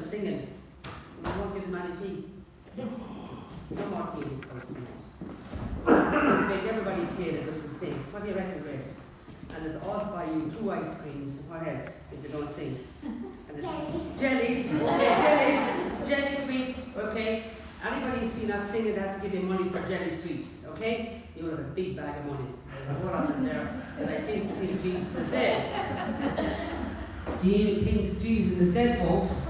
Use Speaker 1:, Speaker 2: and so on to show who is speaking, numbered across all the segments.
Speaker 1: singing. We won't give them any tea. No more tea in this house tonight. Make everybody pay that doesn't sing. What do you reckon, Grace? And there's all buy you 2 ice creams. What else if you don't sing? Jellies. Okay, jelly sweets. Okay. Anybody you see not singing that to give you money for jelly sweets, okay? You'll have a big bag of money. There's a whole lot in there. And I think Jesus is dead. Do you think Jesus is dead, folks?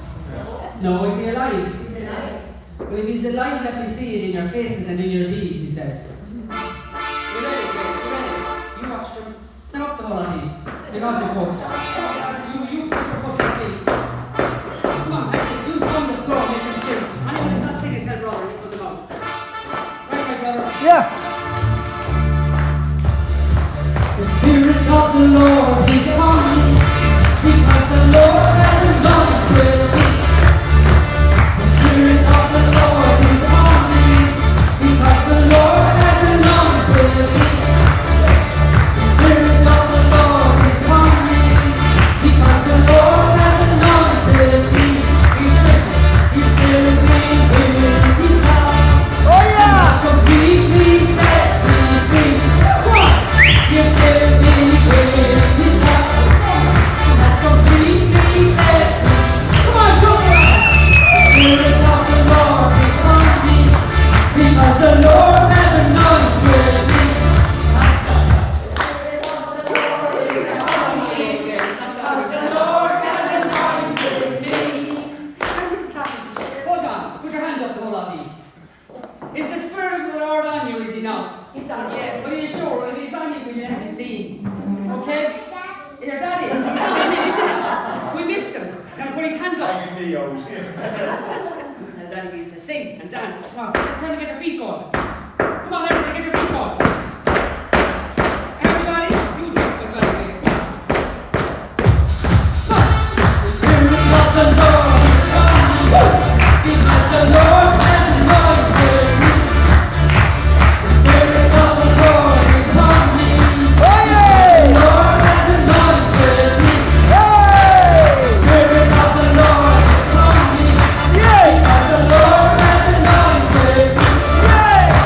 Speaker 1: No, is he alive? He's alive. Well, if he's alive, let me see it in your faces and in your deeds, he says. You ready, Grace? You ready? You watch them. Stand up the whole of you. You're not the folks. You put your foot up in. Come on, I said, you come the floor, make them sing. Anyone who's not singing, tell brother, you put them out. Right, my brother?
Speaker 2: Yeah.
Speaker 1: The Spirit of the Lord is on me, because the Lord has anointed me. The Spirit of the Lord is on me, because the Lord has anointed me. The Spirit of the Lord is on me, because the Lord has anointed me. He's filling me with His power.
Speaker 2: Oh yeah.
Speaker 1: Completely set me free. Come on. He's filling me with His power. Completely set me. Come on, jump around. The Spirit of the Lord is on me, because the Lord has anointed me. The Spirit of the Lord is on me, because the Lord has anointed me. Hold on, put your hands up, the whole of you. Is the Spirit of the Lord on you, is he not?
Speaker 3: He's on, yes.
Speaker 1: Are you sure? If he's on you, will you let me see him? Okay? Your daddy. We missed him. Now put his hands up. And daddy needs to sing and dance. Come on, try to get your feet going. Come on, everybody, get your feet going. Everybody, you do it as well, please. Come on. The Spirit of the Lord is on me, because the Lord has anointed me. The Spirit of the Lord is on me.
Speaker 2: Oh yeah.
Speaker 1: The Lord has anointed me.
Speaker 2: Hey.
Speaker 1: The Spirit of the Lord is on me.
Speaker 2: Yeah.
Speaker 1: Because the Lord has anointed me.
Speaker 2: Yeah.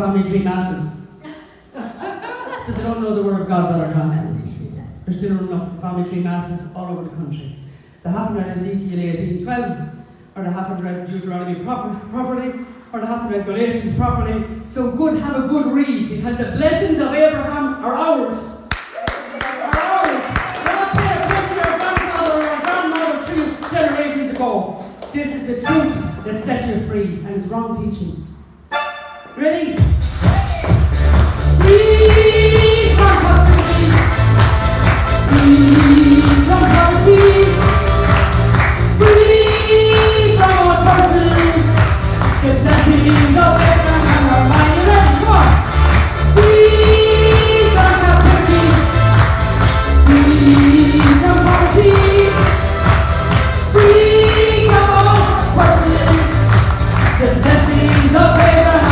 Speaker 1: Family tree masses. So they don't know the word of God, Brother Johnson. They're still running up for family tree masses all over the country. They haven't read Ezekiel 18:12, or they haven't read Deuteronomy properly, or they haven't read Galatians properly. So have a good read, because the blessings of Abraham are ours. Are ours. We're not there blessing our grandfather or our grandmother 3 generations ago. This is the truth that sets you free, and it's wrong teaching. Ready? Free from poverty. Free from poverty. Free from all curses. The blessings of Abraham are mine. You ready? Come on. Free from captivity. Free from poverty. Free from all curses. The blessings of Abraham.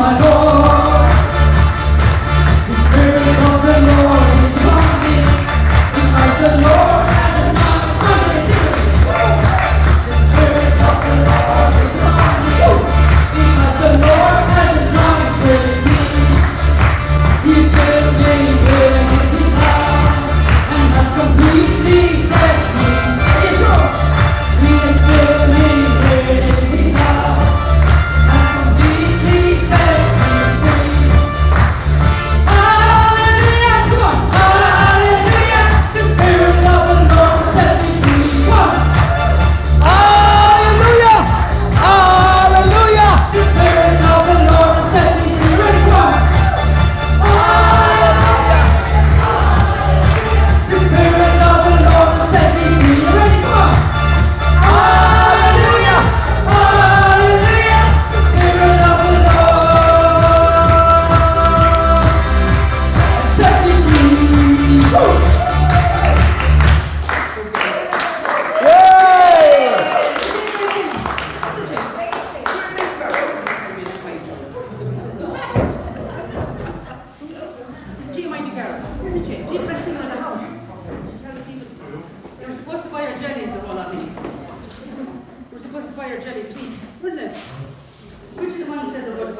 Speaker 1: my Lord. The Spirit of the Lord is on me.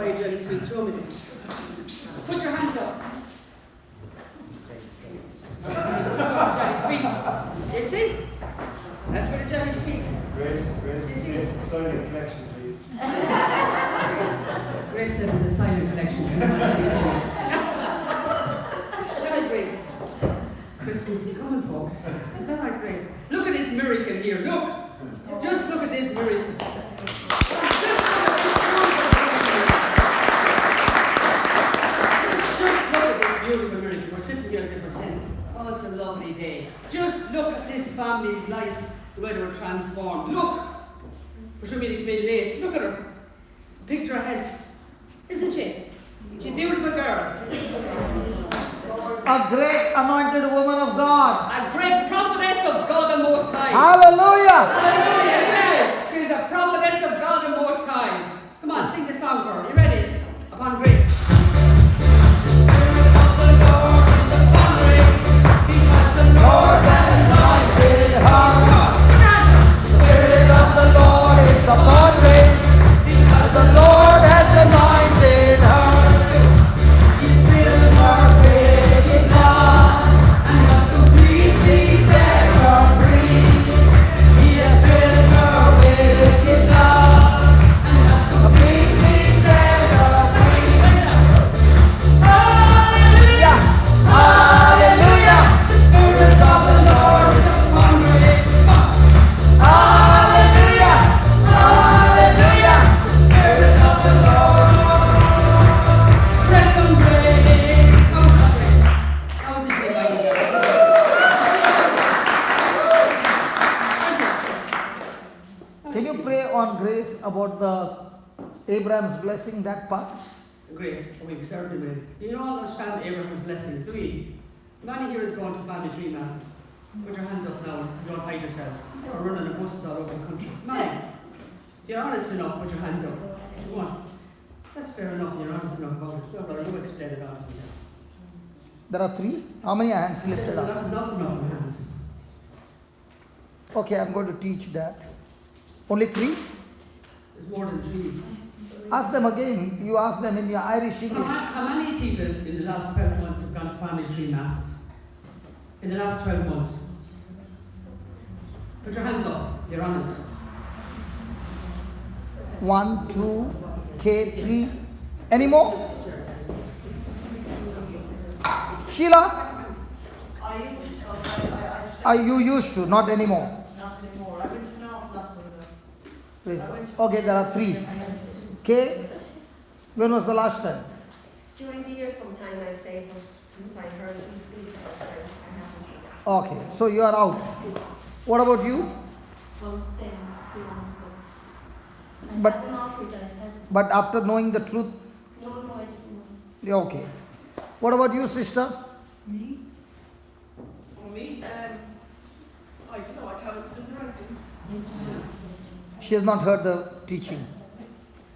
Speaker 1: buy a jelly sweet. Show me. Put your hands up. Jelly sweets. You see? That's for the jelly sweets.
Speaker 3: Grace, silent collection, please.
Speaker 1: Grace said it's a silent collection. Right, Grace. Christmas is coming, folks. All right, Grace. Look at this miracle here. Look. Just look at this miracle. Just look at this beautiful miracle. We're sitting here as if we're saying, oh, it's a lovely day. Just look at this family's life, the way they were transformed. Look. For sure, meeting came late. Look at her. Picture her head. Isn't she? She's a beautiful girl.
Speaker 2: A great anointed woman of God.
Speaker 1: A great prophetess of God the Most High.
Speaker 2: Hallelujah.
Speaker 1: Hallelujah. Yes. She's a prophetess of God the Most High. Come on, sing the song for her. You ready? Upon grace.
Speaker 2: Lord has anointed her. Spirit of the Lord is upon grace. Because the Lord has anointed her. He's filled her with love and has completely set her free. He has filled her with love and has completely set her free. Hallelujah! Hallelujah! The Spirit of the Lord is upon grace. Hallelujah! Hallelujah! The Spirit of the Lord. Praise and praise.
Speaker 1: How was it made by you?
Speaker 2: Can you pray on grace about the Abraham's blessing, that part?
Speaker 1: Grace, we certainly will. You don't understand Abraham's blessings, do we? Many here is going to family tree masses. Put your hands up now, you don't hide yourselves. Or running the buses all over the country. Many. If you're honest enough, put your hands up. Go on. That's fair enough, you're honest enough about it. Well, brother, you explain it on to me.
Speaker 2: There are 3. How many hands lifted up?
Speaker 1: There's not enough hands.
Speaker 2: Okay, I'm going to teach that. Only 3?
Speaker 1: There's more than 3.
Speaker 2: Ask them again. You ask them in your Irish English.
Speaker 1: How many people in the last 12 months have gone to family tree masses? In the last 12 months? Put your hands up, you're honest.
Speaker 2: 1, 2, K, 3. Any more? Sheila? You used to, not anymore.
Speaker 4: Not anymore. I went to North last week.
Speaker 2: Praise God. Okay, there are 3. K? When was the last time?
Speaker 5: During the year sometime, I'd say, but since I heard him speak about it, I haven't.
Speaker 2: Okay, so you are out. What about you?
Speaker 5: Well, same, 3 months ago.
Speaker 2: But-
Speaker 5: I've been off it, I've had,
Speaker 2: But after knowing the truth,
Speaker 5: no, I didn't know.
Speaker 2: yeah, okay. What about you, sister?
Speaker 4: Me? I don't know, I thought it was in the right thing.
Speaker 2: She has not heard the teaching.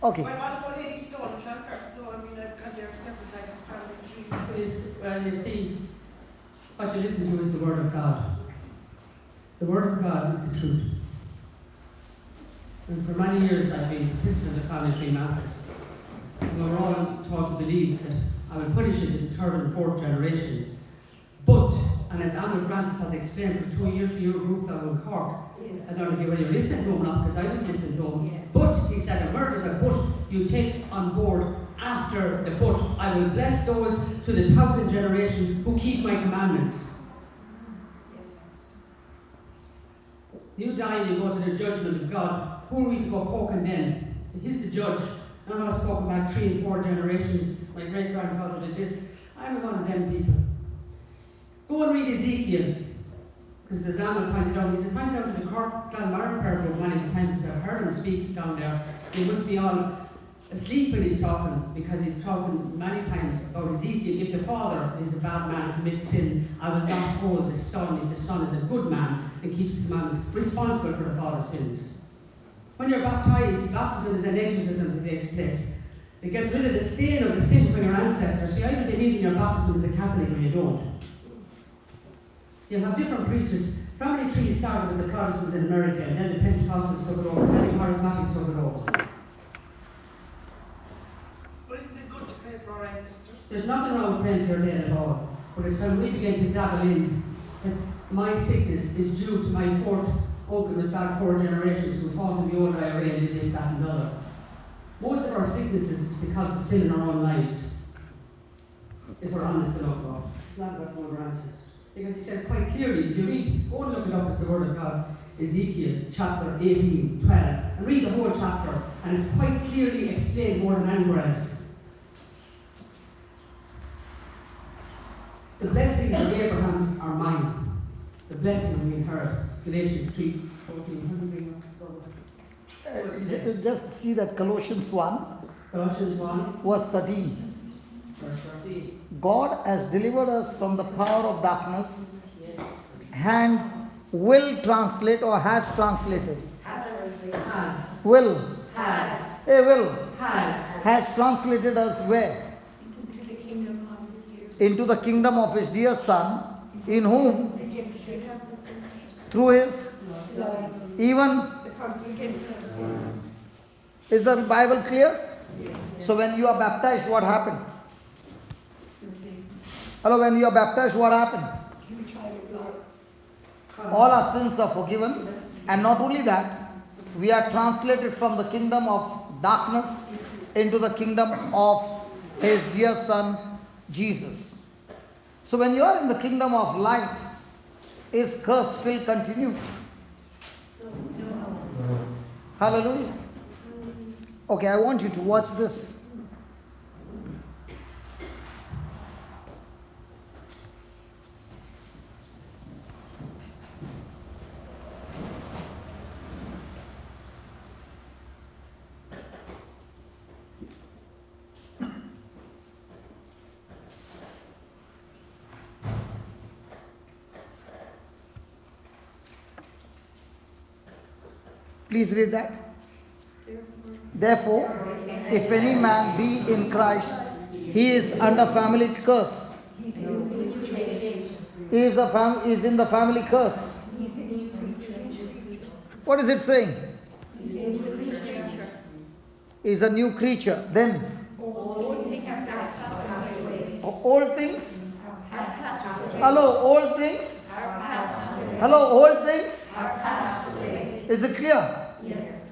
Speaker 2: Okay.
Speaker 4: I'm on about 80 stone transfer, so I mean, I've got there several times in family tree.
Speaker 1: Well, you see, what you listen to is the Word of God. The Word of God is the truth. And for many years I've been participant of family tree masses. And we were all taught to believe that I will punish it in the 3rd and 4th generation. But, and as Alan Francis has explained for 2 years to your group down in Cork, I don't know if you were listening to him or not, because I was listening to him. But, he said, a murder's a but you take on board after the but. I will bless those to the 1,000th generation who keep my commandments. You die and you go to the judgment of God. Who are we to go poking then? He's the judge. None of us spoken back 3 and 4 generations. My great-grandfather did this. I'm one of them people. Go and read Ezekiel. Because the Zama pointed out, he said, pointed out to the Cork Glenmara prayer book many times. I heard him speak down there. He must be all asleep when he's talking, because he's talking many times about Ezekiel. If the father is a bad man and commits sin, I will not hold the son, if the son is a good man and keeps the commandments, responsible for the father's sins. When you're baptized, baptism is an exorcism that takes place. It gets rid of the stain of the sin from your ancestors. So you either believe in your baptism as a Catholic or you don't. You'll have different preachers. Family trees started with the Protestants in America, and then the Pentecostals took it over, and then the Charismatics took it over. There's nothing wrong with praying for your dead at all, but it's when we begin to dabble in that my sickness is due to my fourth uncle who's back 4 generations who fought in the old IRA and did this, that and the other. Most of our sicknesses is because of sin in our own lives. If we're honest enough about it. It's not about one of our ancestors. Because he says quite clearly, if you read, go and look it up as the Word of God, Ezekiel chapter 18, 12, and read the whole chapter, and it's quite clearly explained more than anywhere else. The blessings of Abraham are mine. The blessing we inherit. Galatians 3, 14.
Speaker 2: Just see that Colossians 1,
Speaker 1: Colossians 1,
Speaker 2: verse 13.
Speaker 1: verse 13.
Speaker 2: God has delivered us from the power of darkness and will translate or has translated.
Speaker 1: Has.
Speaker 2: Will.
Speaker 1: Has.
Speaker 2: Will.
Speaker 1: Has.
Speaker 2: Translated us where? Into the kingdom of his dear Son, in whom, through his, even, is the Bible clear? So when you are baptized, what happened? Hello, when you are baptized, what happened? All our sins are forgiven, and not only that, we are translated from the kingdom of darkness into the kingdom of his dear Son, Jesus. So when you are in the kingdom of light, is curse still continue? Hallelujah. Okay, I want you to watch this. Please read that. Therefore, if any man be in Christ, he is under family curse. He is in the family curse. What is it saying? He is a new creature. Then, old things. Hello, old things. Hello, old things. Is it clear?
Speaker 5: Yes.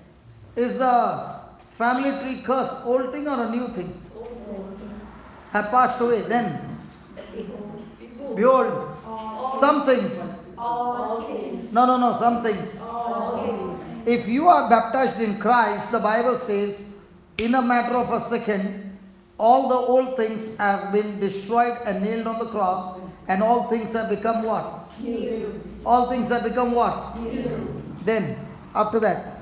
Speaker 2: Is the family tree curse old thing or a new thing? Have passed away. Then, behold, some things. No, some things. If you are baptized in Christ, the Bible says, in a matter of a second, all the old things have been destroyed and nailed on the cross, and all things have become what?
Speaker 5: New.
Speaker 2: All things have become what?
Speaker 5: New.
Speaker 2: Then, after that,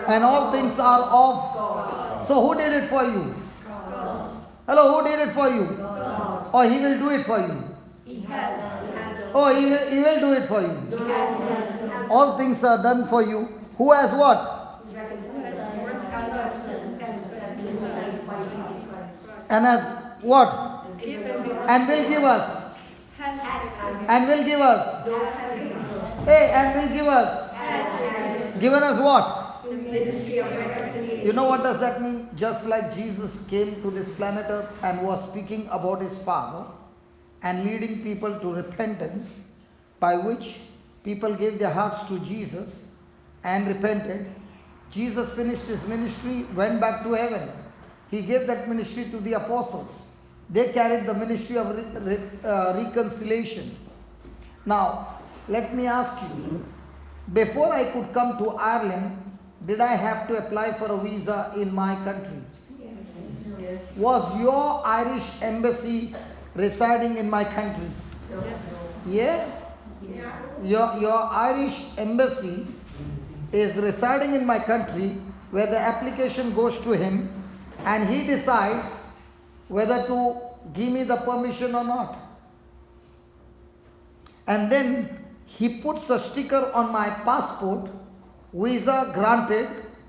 Speaker 5: And
Speaker 2: all things are of
Speaker 5: God.
Speaker 2: So who did it for you?
Speaker 5: God.
Speaker 2: Hello, who did it for you?
Speaker 5: God.
Speaker 2: Or he will do it for you?
Speaker 5: He has.
Speaker 2: Oh, he will do it for you.
Speaker 5: He has.
Speaker 2: All things are done for you. Who has what? And has what? And will give us. And will give us. Hey, and will give us. Given us what?
Speaker 5: The ministry of reconciliation.
Speaker 2: You know what does that mean? Just like Jesus came to this planet Earth and was speaking about his Father and leading people to repentance, by which people gave their hearts to Jesus and repented. Jesus finished his ministry, went back to heaven. He gave that ministry to the apostles. They carried the ministry of reconciliation. Now, let me ask you, before I could come to Ireland, did I have to apply for a visa in my country?
Speaker 5: Yes.
Speaker 2: Was your Irish embassy residing in my country?
Speaker 5: No.
Speaker 2: Yeah? Your Irish embassy is residing in my country, where the application goes to him and he decides whether to give me the permission or not. And then he puts a sticker on my passport, visa granted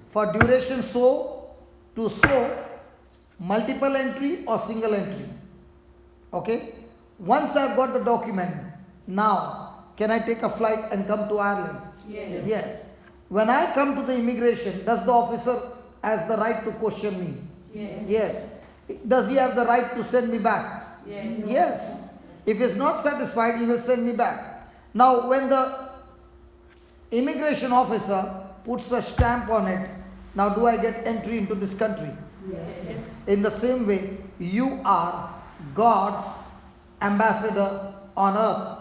Speaker 2: for duration so to show multiple entry or single entry. Okay? Once I've got the document, now can I take a flight and come to Ireland?
Speaker 5: Yes.
Speaker 2: Yes. When I come to the immigration, does the officer has the right to question me?
Speaker 5: Yes.
Speaker 2: Yes. does he have the right to send me back?
Speaker 1: Yes.
Speaker 2: Yes. If he is not satisfied, he will send me back. Now, when the immigration officer puts a stamp on it, now do I get entry into this country?
Speaker 1: Yes.
Speaker 2: In the same way, you are God's ambassador on earth.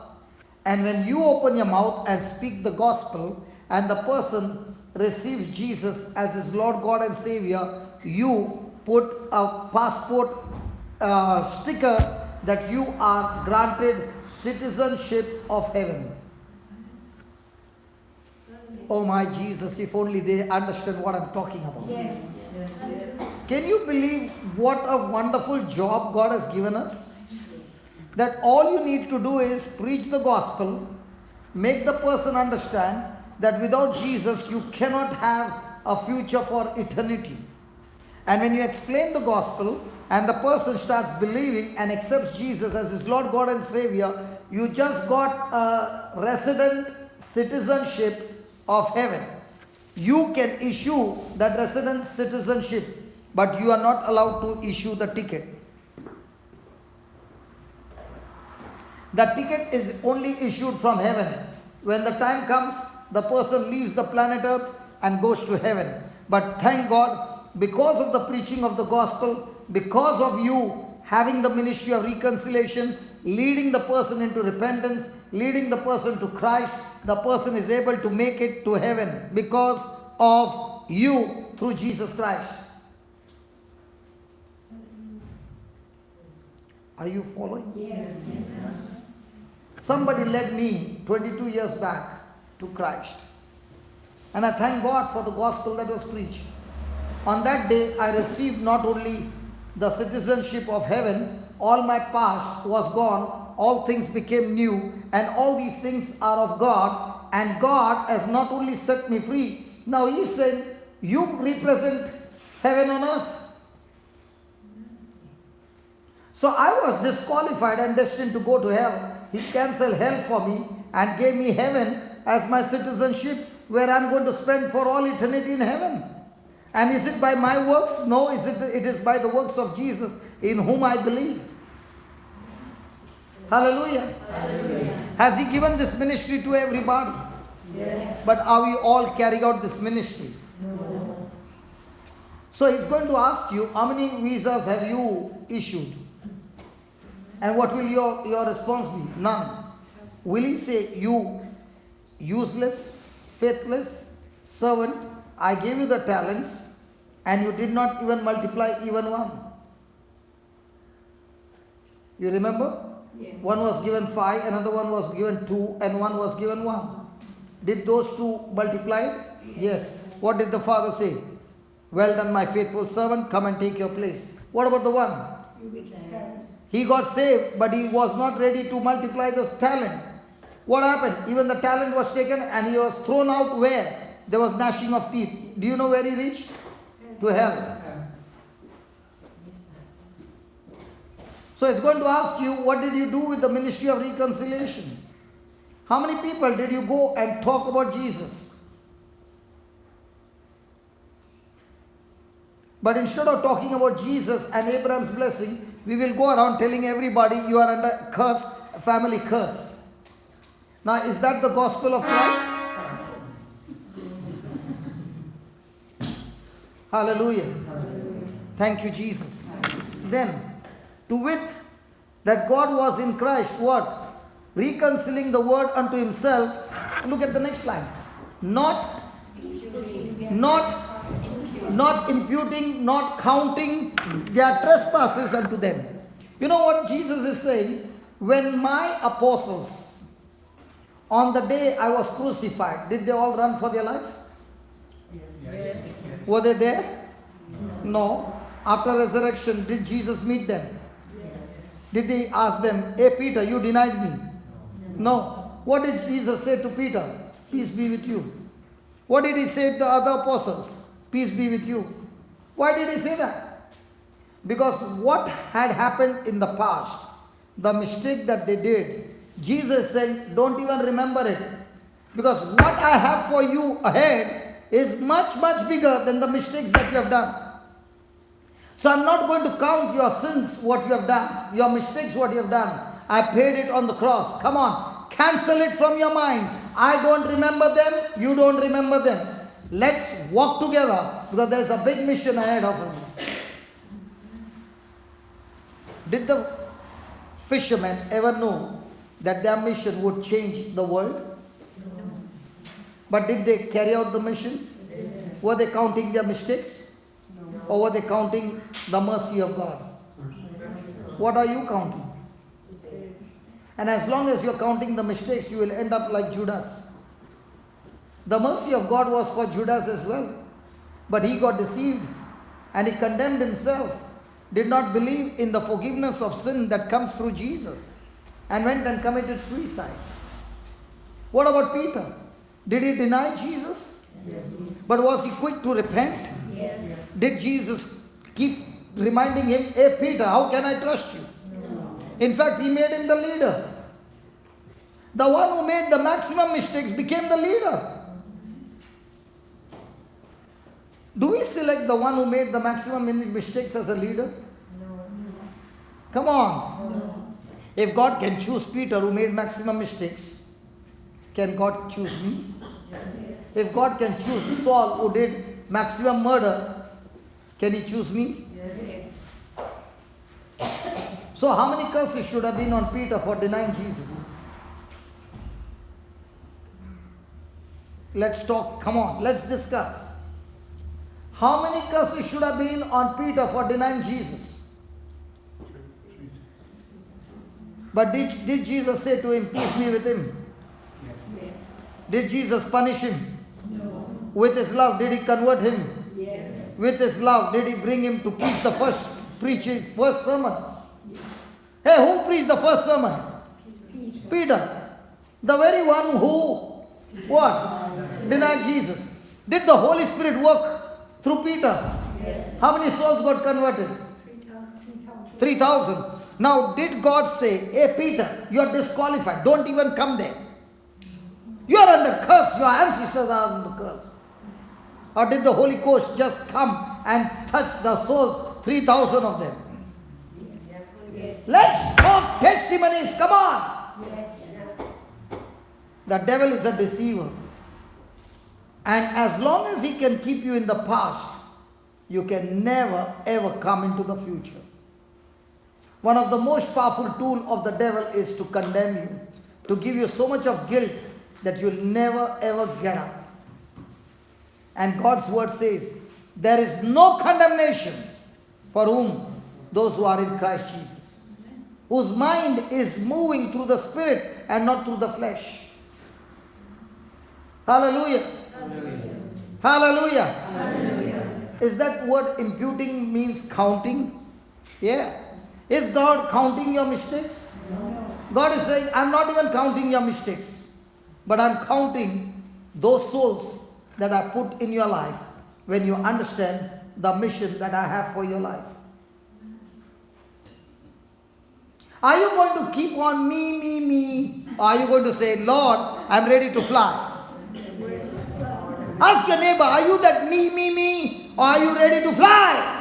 Speaker 2: And when you open your mouth and speak the gospel, and the person receives Jesus as his Lord, God and Savior, you put a passport sticker that you are granted citizenship of heaven. Oh my Jesus, if only they understand what I'm talking about.
Speaker 1: Yes.
Speaker 2: Can you believe what a wonderful job God has given us? That all you need to do is preach the gospel, make the person understand that without Jesus you cannot have a future for eternity. And when you explain the gospel and the person starts believing and accepts Jesus as his Lord, God and Savior, you just got a resident citizenship of heaven. You can issue that resident citizenship, but you are not allowed to issue the ticket. The ticket is only issued from heaven. When the time comes, the person leaves the planet Earth and goes to heaven. But thank God, because of the preaching of the gospel, because of you having the ministry of reconciliation, leading the person into repentance, leading the person to Christ, the person is able to make it to heaven because of you through Jesus Christ. Are you following?
Speaker 1: Yes.
Speaker 2: Somebody led me 22 years back to Christ. And I thank God for the gospel that was preached. On that day, I received not only the citizenship of heaven, all my past was gone, all things became new, and all these things are of God. And God has not only set me free, now He said, you represent heaven on earth. So I was disqualified and destined to go to hell. He cancelled hell for me and gave me heaven as my citizenship, where I'm going to spend for all eternity in heaven. And is it by my works? No, it is by the works of Jesus in whom I believe. Hallelujah.
Speaker 1: Hallelujah.
Speaker 2: Has He given this ministry to everybody?
Speaker 1: Yes.
Speaker 2: But are we all carrying out this ministry?
Speaker 1: No.
Speaker 2: So He's going to ask you, how many visas have you issued? And what will your response be? None. Will He say, you useless, faithless servant, I gave you the talents and you did not even multiply even one? You remember?
Speaker 1: Yeah.
Speaker 2: One was given 5, another one was given 2, and one was given 1. Did those 2 multiply? Yes. What did the father say? Well done, my faithful servant, come and take your place. What about the one?
Speaker 1: You be glad.
Speaker 2: He got saved, but he was not ready to multiply the talent. What happened? Even the talent was taken and he was thrown out where? There was gnashing of teeth. Do you know where he reached? To hell. So it's going to ask you, what did you do with the ministry of reconciliation? How many people did you go and talk about Jesus? But instead of talking about Jesus and Abraham's blessing, we will go around telling everybody you are under curse, family curse. Now, is that the gospel of Christ? Hallelujah. Thank you, Jesus. Then, to wit, that God was in Christ, what? Reconciling the world unto Himself. Look at the next line. Not imputing, not counting their trespasses unto them. You know what Jesus is saying? When my apostles, on the day I was crucified, did they all run for their life?
Speaker 1: Yes.
Speaker 2: Were they there? No. After resurrection, did Jesus meet them?
Speaker 1: Yes.
Speaker 2: Did He ask them, hey Peter, you denied me? No. What did Jesus say to Peter? Peace be with you. What did He say to the other apostles? Peace be with you. Why did He say that? Because what had happened in the past, the mistake that they did, Jesus said, don't even remember it. Because what I have for you ahead is much, much bigger than the mistakes that you have done. So I'm not going to count your sins, what you have done, your mistakes, what you have done. I paid it on the cross. Come on, cancel it from your mind. I don't remember them, you don't remember them. Let's walk together because there's a big mission ahead of me. Did the fishermen ever know that their mission would change the world? But did they carry out the mission? Were they counting their mistakes? Or were they counting the mercy of God? What are you counting? And as long as you're counting the mistakes, you will end up like Judas. The mercy of God was for Judas as well. But he got deceived and he condemned himself. Did not believe in the forgiveness of sin that comes through Jesus. And went and committed suicide. What about Peter? Did he deny Jesus?
Speaker 5: Yes.
Speaker 2: But was he quick to repent?
Speaker 5: Yes.
Speaker 2: Did Jesus keep reminding him, hey Peter, how can I trust you?
Speaker 5: No.
Speaker 2: In fact, he made him the leader. The one who made the maximum mistakes became the leader. Do we select the one who made the maximum mistakes as a leader?
Speaker 5: No.
Speaker 2: Come on.
Speaker 5: No.
Speaker 2: If God can choose Peter who made maximum mistakes, can God choose me?
Speaker 5: Yes.
Speaker 2: If God can choose Saul who did maximum murder, can he choose me?
Speaker 5: Yes.
Speaker 2: So how many curses should have been on Peter for denying Jesus? Let's talk, come on, let's discuss. How many curses should have been on Peter for denying Jesus? But did Jesus say to him, peace be with him?
Speaker 5: Yes.
Speaker 2: Did Jesus punish him?
Speaker 5: No.
Speaker 2: With his love, did he convert him?
Speaker 5: Yes.
Speaker 2: With his love, did he bring him to preach his first sermon? Hey, who preached the first sermon? Peter. The very one who, what? Denied Jesus. Did the Holy Spirit work through Peter?
Speaker 5: Yes.
Speaker 2: How many souls got converted? 3,000. Now, did God say, hey Peter, you are disqualified, don't even come there. You are under curse, your ancestors are under curse. Or did the Holy Ghost just come and touch the souls, 3,000 of them?
Speaker 5: Yes.
Speaker 2: Let's talk testimonies, come on.
Speaker 5: Yes.
Speaker 2: The devil is a deceiver. And as long as he can keep you in the past, you can never ever come into the future. One of the most powerful tools of the devil is to condemn you, to give you so much of guilt that you'll never ever get up. And God's word says, there is no condemnation for whom? Those who are in Christ Jesus, whose mind is moving through the Spirit and not through the flesh. Hallelujah. Hallelujah.
Speaker 5: Hallelujah.
Speaker 2: Is that word imputing means counting? Yeah. Is God counting your mistakes?
Speaker 5: No.
Speaker 2: God is saying, I'm not even counting your mistakes, but I'm counting those souls that I put in your life when you understand the mission that I have for your life. Are you going to keep on me? Or are you going to say, Lord, I'm ready to fly? Ask your neighbor, are you that me? Or are you ready to fly?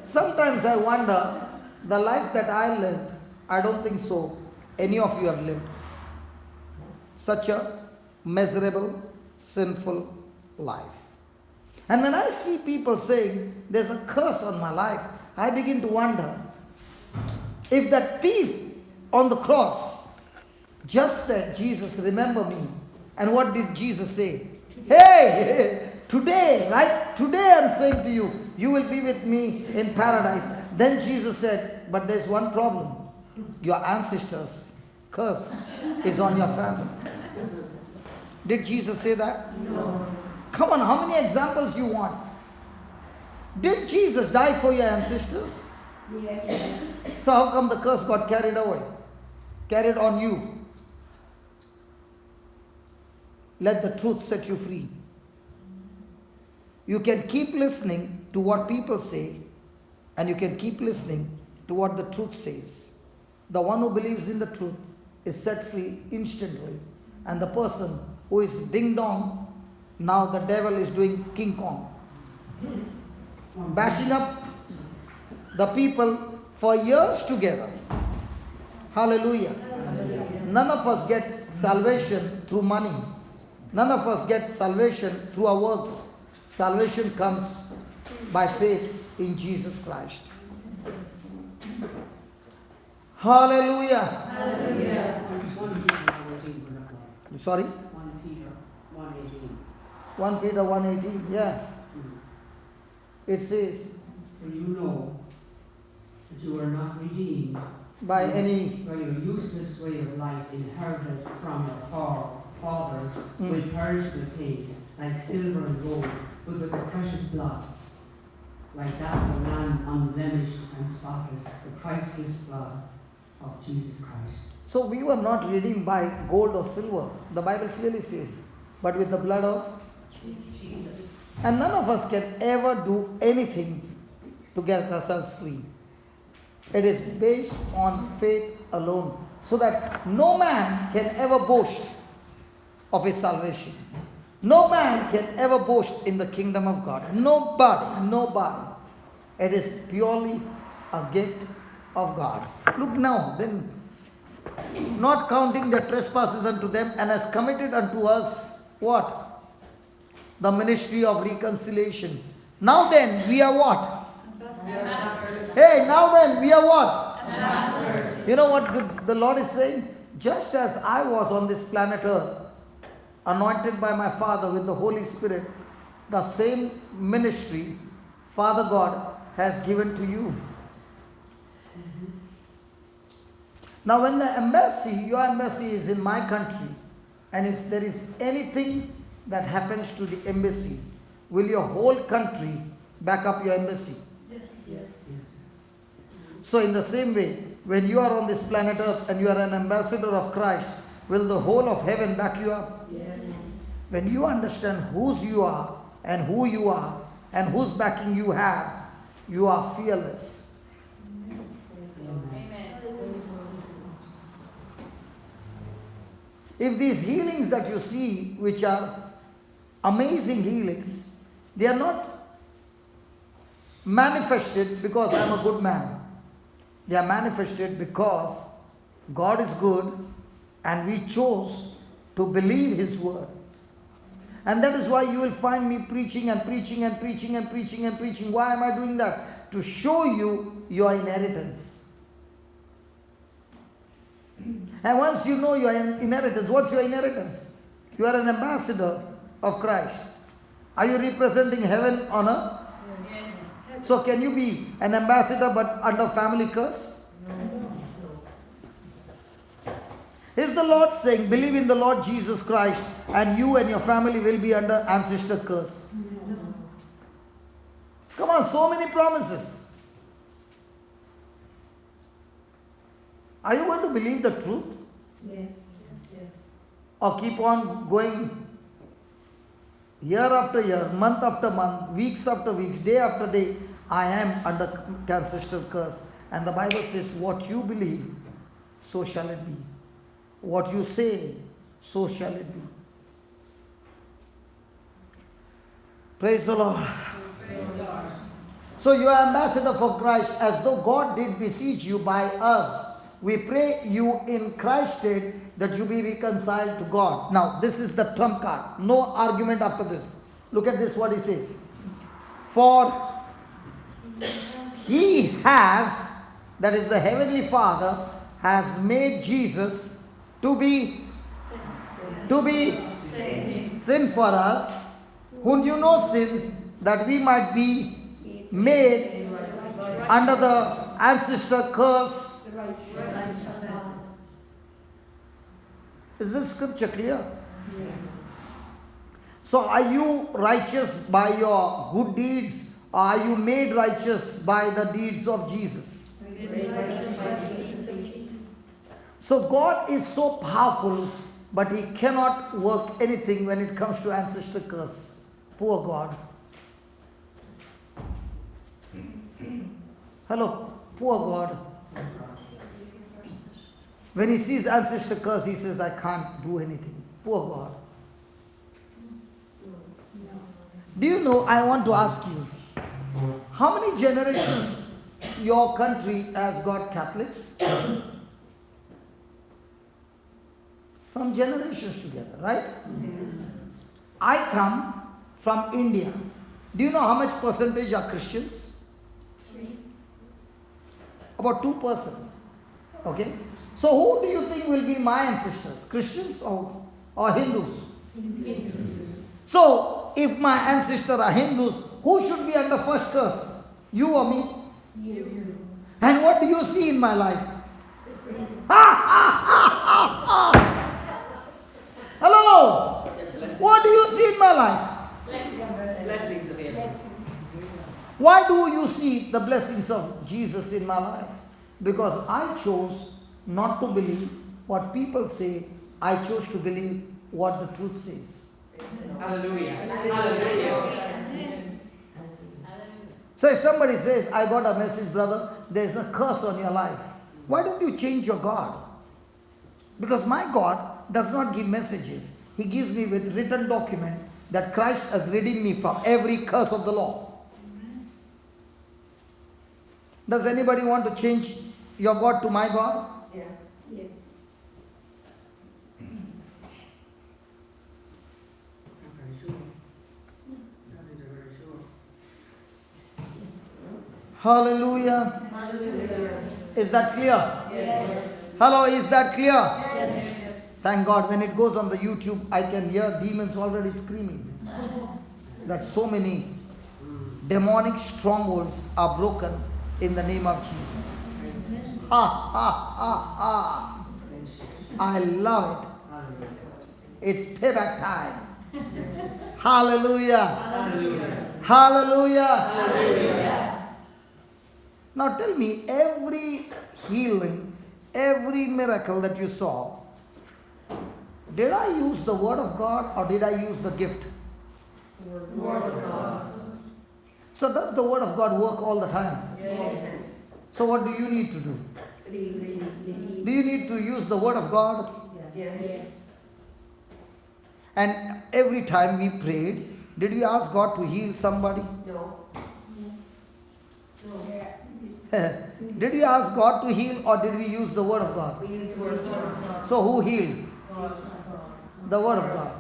Speaker 2: Sometimes I wonder, the life that I lived, I don't think so any of you have lived. Such a miserable, sinful life. And when I see people saying, there's a curse on my life, I begin to wonder, if that thief on the cross just said, Jesus, remember me. And what did Jesus say? Hey, today, right? Today I'm saying to you, you will be with me in paradise. Then Jesus said, but there's one problem. Your ancestors' curse is on your family. Did Jesus say that?
Speaker 5: No.
Speaker 2: Come on, how many examples you want? Did Jesus die for your ancestors?
Speaker 5: Yes.
Speaker 2: So how come the curse got carried away? Carried on you? Let the truth set you free. You can keep listening to what people say, and you can keep listening to what the truth says. The one who believes in the truth is set free instantly, and the person who is ding dong Now the devil is doing King Kong, bashing up the people for years together. Hallelujah. None of us get salvation through money. None of us get salvation through our works. Salvation comes by faith in Jesus Christ. Hallelujah.
Speaker 1: Hallelujah. 1 Peter 1:18 will apply.
Speaker 2: Sorry?
Speaker 1: 1 Peter 1:18.
Speaker 2: 1 Peter 1:18, yeah. It says,
Speaker 1: For you know that you are not redeemed
Speaker 2: by any
Speaker 1: by your useless way of life inherited from your fathers with perishable things like silver and gold, but with the precious blood, like that of a lamb unblemished and spotless, the priceless blood of Jesus Christ.
Speaker 2: So we were not redeemed by gold or silver. The Bible clearly says, but with the blood of
Speaker 1: Jesus.
Speaker 2: And none of us can ever do anything to get ourselves free. It is based on faith alone, so that no man can ever boast of his salvation. No man can ever boast in the kingdom of God. Nobody. It is purely a gift of God. Look now, then, not counting their trespasses unto them, and has committed unto us what? The ministry of reconciliation. Now then, we are what?
Speaker 4: Ambassadors.
Speaker 2: Hey, now then, we are what?
Speaker 4: Ambassadors.
Speaker 2: You know what the Lord is saying? Just as I was on this planet earth, anointed by my Father with the Holy Spirit, the same ministry Father God has given to you. Now when the embassy, your embassy is in my country, and if there is anything that happens to the embassy, will your whole country back up your embassy?
Speaker 1: Yes.
Speaker 2: So in the same way, when you are on this planet earth and you are an ambassador of Christ, will the whole of heaven back you up?
Speaker 1: Yes.
Speaker 2: When you understand whose you are and who you are and whose backing you have, you are fearless. If these healings that you see, which are amazing healings, they are not manifested because I am a good man. They are manifested because God is good and we chose to believe His word. And that is why you will find me preaching and preaching and preaching and preaching and preaching. Why am I doing that? To show you your inheritance. And once you know your inheritance, what's your inheritance? You are an ambassador of Christ. Are you representing heaven on earth?
Speaker 4: Yes.
Speaker 2: So can you be an ambassador but under family curse? Is the Lord saying, believe in the Lord Jesus Christ and you and your family will be under ancestor curse? Come on, so many promises. Are you going to believe the truth?
Speaker 5: Yes.
Speaker 2: Or keep on going year after year, month after month, weeks after weeks, day after day? I am under ancestral curse. And the Bible says, what you believe, so shall it be. What you say, so shall it be. Praise the Lord. So you are ambassador for Christ, as though God did beseech you by us. We pray you in Christ's stead that you be reconciled to God. Now, this is the trump card. No argument after this. Look at this, what he says. For He has, that is the Heavenly Father, has made Jesus to be sin for us, who knew no sin, that we might be made under the ancestor curse. Is this scripture clear?
Speaker 5: Yes.
Speaker 2: So are you righteous by your good deeds, or are you made righteous by the deeds of Jesus? So God is so powerful, but He cannot work anything when it comes to ancestor curse. Poor God. Hello, poor God. When he sees ancestor curse, he says, I can't do anything. Poor God. Do you know, I want to ask you, how many generations your country has got Catholics? From generations together, right? I come from India. Do you know how much percentage are Christians? About 2%. Okay? So who do you think will be my ancestors? Christians or Hindus? So, if my ancestors are Hindus, who should be under first curse? You or me? You. And what do you see in my life? Hello? What do you see in my life?
Speaker 1: Blessings of Him.
Speaker 2: Why do you see the blessings of Jesus in my life? Because I chose not to believe what people say. I chose to believe what the truth says.
Speaker 1: Hallelujah. Hallelujah.
Speaker 2: So if somebody says, I got a message, brother, there's a curse on your life. Why don't you change your God? Because my God does not give messages. He gives me with written document that Christ has redeemed me from every curse of the law. Does anybody want to change your God to my God?
Speaker 5: Yeah. Yes.
Speaker 1: I'm very sure. I'm very sure.
Speaker 2: Hallelujah.
Speaker 5: Hallelujah.
Speaker 2: Is that clear?
Speaker 5: Yes.
Speaker 2: Hello, is that clear?
Speaker 5: Yes.
Speaker 2: Thank God, when it goes on the YouTube, I can hear demons already screaming. That so many demonic strongholds are broken in the name of Jesus. Ha ha ha ha. I love it. It's payback time. Hallelujah.
Speaker 1: Hallelujah.
Speaker 2: Hallelujah.
Speaker 1: Hallelujah.
Speaker 2: Now tell me, every healing, every miracle that you saw, did I use the word of God or did I use the gift?
Speaker 5: Word of God.
Speaker 2: So does the word of God work all the time?
Speaker 5: Yes.
Speaker 2: So what do you need to do?
Speaker 5: Believe.
Speaker 2: Do you need to use the word of God?
Speaker 5: Yes.
Speaker 2: And every time we prayed, did we ask God to heal somebody?
Speaker 5: No.
Speaker 2: Did we ask God to heal or did we use the word of God?
Speaker 5: We use the word of God.
Speaker 2: So who healed? The word of God.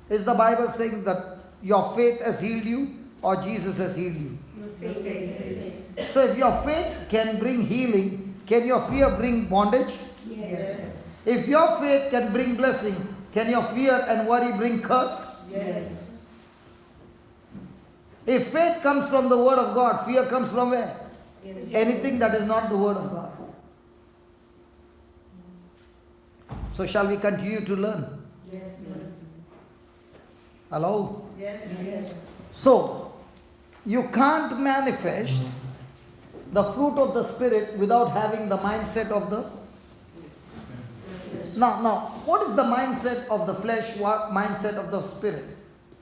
Speaker 2: Is the Bible saying that your faith has healed you or Jesus has healed you?
Speaker 5: Faith.
Speaker 2: So if your faith can bring healing, can your fear bring bondage?
Speaker 5: Yes.
Speaker 2: If your faith can bring blessing, can your fear and worry bring curse?
Speaker 5: Yes.
Speaker 2: If faith comes from the word of God, fear comes from where?
Speaker 5: Yes.
Speaker 2: Anything that is not the word of God. So shall we continue to learn?
Speaker 5: Yes.
Speaker 2: Hello?
Speaker 5: Yes.
Speaker 2: So, you can't manifest the fruit of the Spirit without having the mindset of the... Now, what is the mindset of the flesh? What mindset of the Spirit?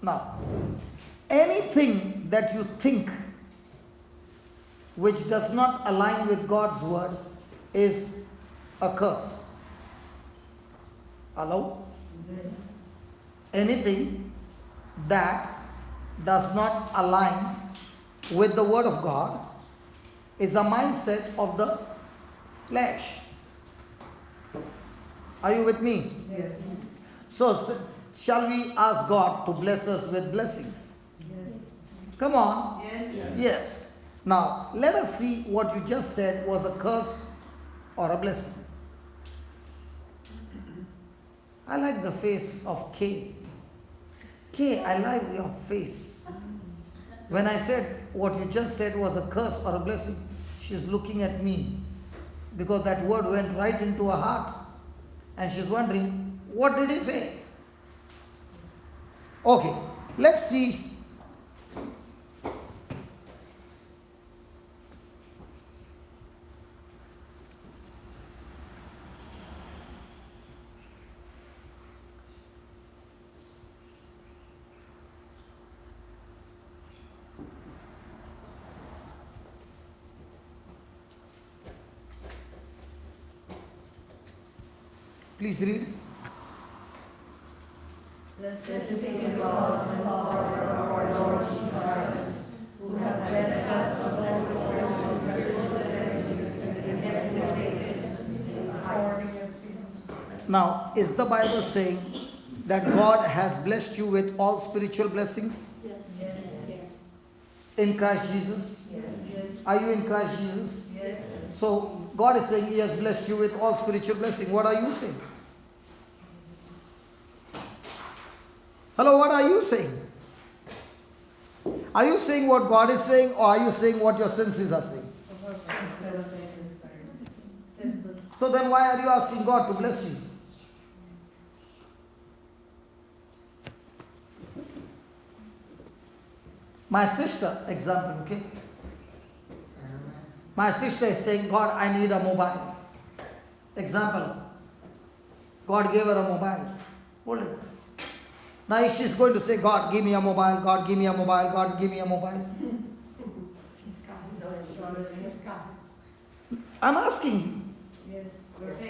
Speaker 2: Now, anything that you think which does not align with God's word is a curse. Hello?
Speaker 5: Yes.
Speaker 2: Anything that does not align with the word of God is a mindset of the flesh. Are you with me?
Speaker 5: Yes.
Speaker 2: So shall we ask God to bless us with blessings?
Speaker 5: Yes.
Speaker 2: Come on.
Speaker 5: Yes.
Speaker 2: Yes. Now, let us see what you just said was a curse or a blessing. I like the face of Kay. Kay, I like your face. When I said what you just said was a curse or a blessing, she's looking at me because that word went right into her heart. And she's wondering, what did he say? Okay, let's see. Please read.
Speaker 5: Blessed be the God and Father of our Lord Jesus Christ, who has blessed us with all spiritual blessings in heavenly places according to His will.
Speaker 2: Now, is the Bible saying that God has blessed you with all spiritual blessings?
Speaker 5: Yes.
Speaker 2: In Christ Jesus?
Speaker 5: Yes.
Speaker 2: Are you in Christ Jesus?
Speaker 5: Yes.
Speaker 2: So, God is saying He has blessed you with all spiritual blessings. What are you saying? Hello, what are you saying? Are you saying what God is saying, or are you saying what your senses are saying? So then why are you asking God to bless you? My sister, example, okay? My sister is saying, God, I need a mobile. Example. God gave her a mobile. Hold it. Now if she's going to say, God, give me a mobile, God, give me a mobile, God, give me a mobile. I'm asking you.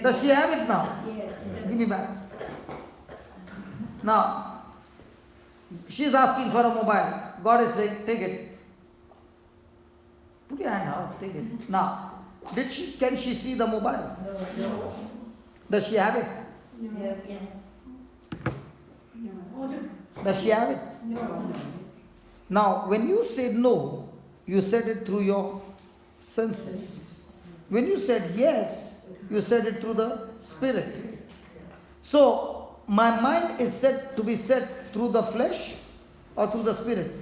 Speaker 2: Does she have it now?
Speaker 5: Yes.
Speaker 2: Give me back. Now, she's asking for a mobile. God is saying, take it. Put your hand out, take it. Now, can she see the mobile?
Speaker 5: No.
Speaker 2: Does she have it?
Speaker 5: Yes.
Speaker 2: Does she have it?
Speaker 5: No.
Speaker 2: Now, when you said no, you said it through your senses. When you said yes, you said it through the spirit. So, my mind is said to be set through the flesh or through the spirit?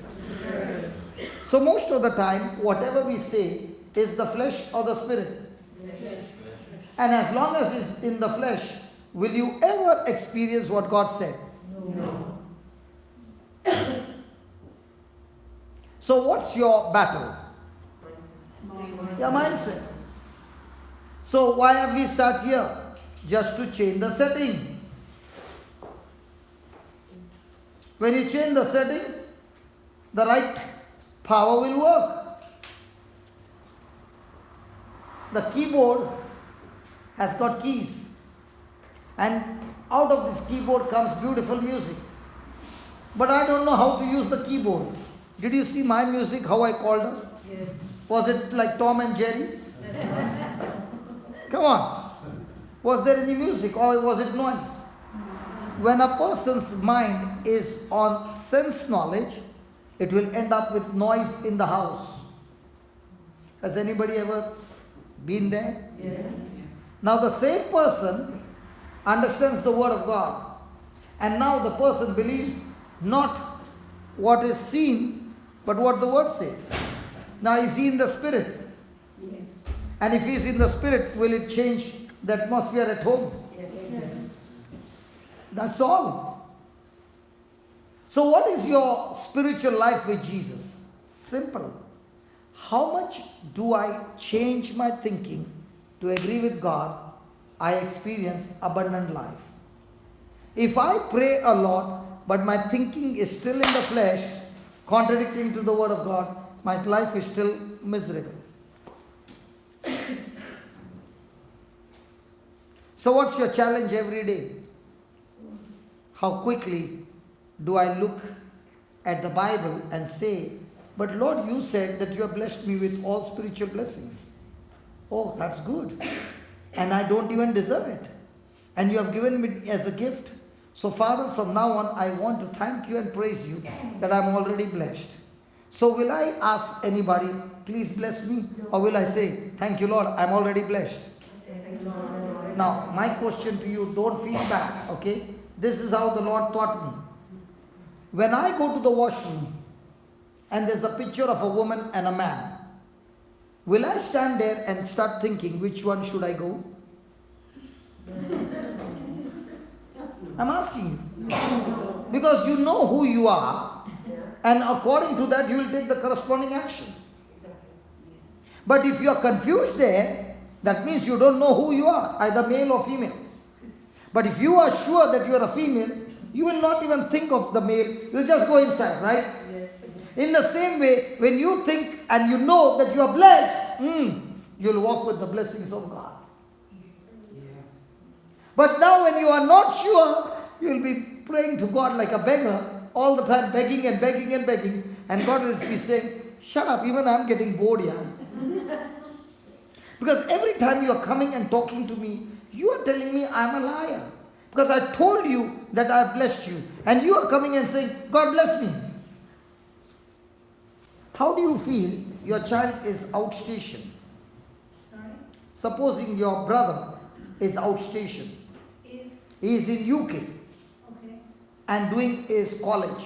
Speaker 2: So, most of the time, whatever we say is the flesh or the spirit. And as long as it's in the flesh, will you ever experience what God said?
Speaker 5: No.
Speaker 2: So what's your battle? Your mindset. So why have we sat here? Just to change the setting. When you change the setting, the right power will work. The keyboard has got keys, and out of this keyboard comes beautiful music. But I don't know how to use the keyboard. Did you see my music, how I called her?
Speaker 5: Yes.
Speaker 2: Was it like Tom and Jerry? Come on. Was there any music or was it noise? When a person's mind is on sense knowledge, it will end up with noise in the house. Has anybody ever been there?
Speaker 5: Yes.
Speaker 2: Now the same person understands the word of God, and now the person believes not what is seen, but what the word says. Now is he in the spirit?
Speaker 5: Yes.
Speaker 2: And if he is in the spirit, will it change the atmosphere at home?
Speaker 5: Yes.
Speaker 2: That's all. So what is your spiritual life with Jesus? Simple. How much do I change my thinking to agree with God? I experience abundant life. If I pray a lot, but my thinking is still in the flesh, contradicting to the word of God, my life is still miserable. So what's your challenge every day? How quickly do I look at the Bible and say, but Lord, you said that you have blessed me with all spiritual blessings. Oh, that's good. And I don't even deserve it. And you have given me as a gift. So Father, from now on, I want to thank you and praise you that I'm already blessed. So will I ask anybody, please bless me? Or will I say, thank you Lord, I'm already blessed? Now, my question to you, don't feel bad, okay? This is how the Lord taught me. When I go to the washroom and there's a picture of a woman and a man, will I stand there and start thinking, which one should I go? I'm asking you. Because you know who you are, and according to that, you will take the corresponding action. But if you are confused there, that means you don't know who you are, either male or female. But if you are sure that you are a female, you will not even think of the male, you will just go inside, right? In the same way, when you think and you know that you are blessed, you will walk with the blessings of God. But now when you are not sure, you will be praying to God like a beggar, all the time begging and begging and begging, and God will be saying, shut up, even I'm getting bored here. Because every time you are coming and talking to me, you are telling me I'm a liar. Because I told you that I have blessed you, and you are coming and saying, God bless me. How do you feel your child is outstationed?
Speaker 4: Sorry?
Speaker 2: Supposing your brother is outstationed. He is in UK.
Speaker 4: Okay.
Speaker 2: And doing his college.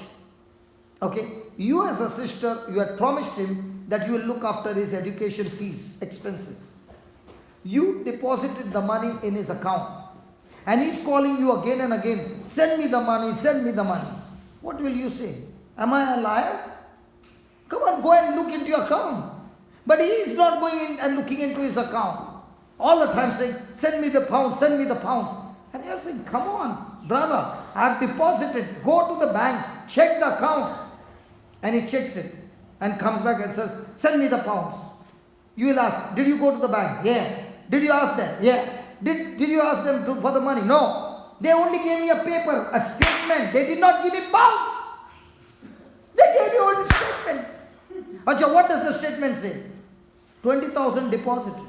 Speaker 2: Okay? You as a sister, you had promised him that you will look after his education fees, expenses. You deposited the money in his account. And he's calling you again and again, send me the money, send me the money. What will you say? Am I a liar? Come on, go and look into your account. But he is not going in and looking into his account. All the time saying, send me the pounds, send me the pounds. And you're saying, come on, brother, I've deposited. Go to the bank, check the account. And he checks it and comes back and says, send me the pounds. You will ask, did you go to the bank? Yeah. Did you ask them? Yeah. Did you ask them for the money? No. They only gave me a paper, a statement. They did not give me pounds. They gave me only a statement. Acha, what does the statement say? 20,000 deposited.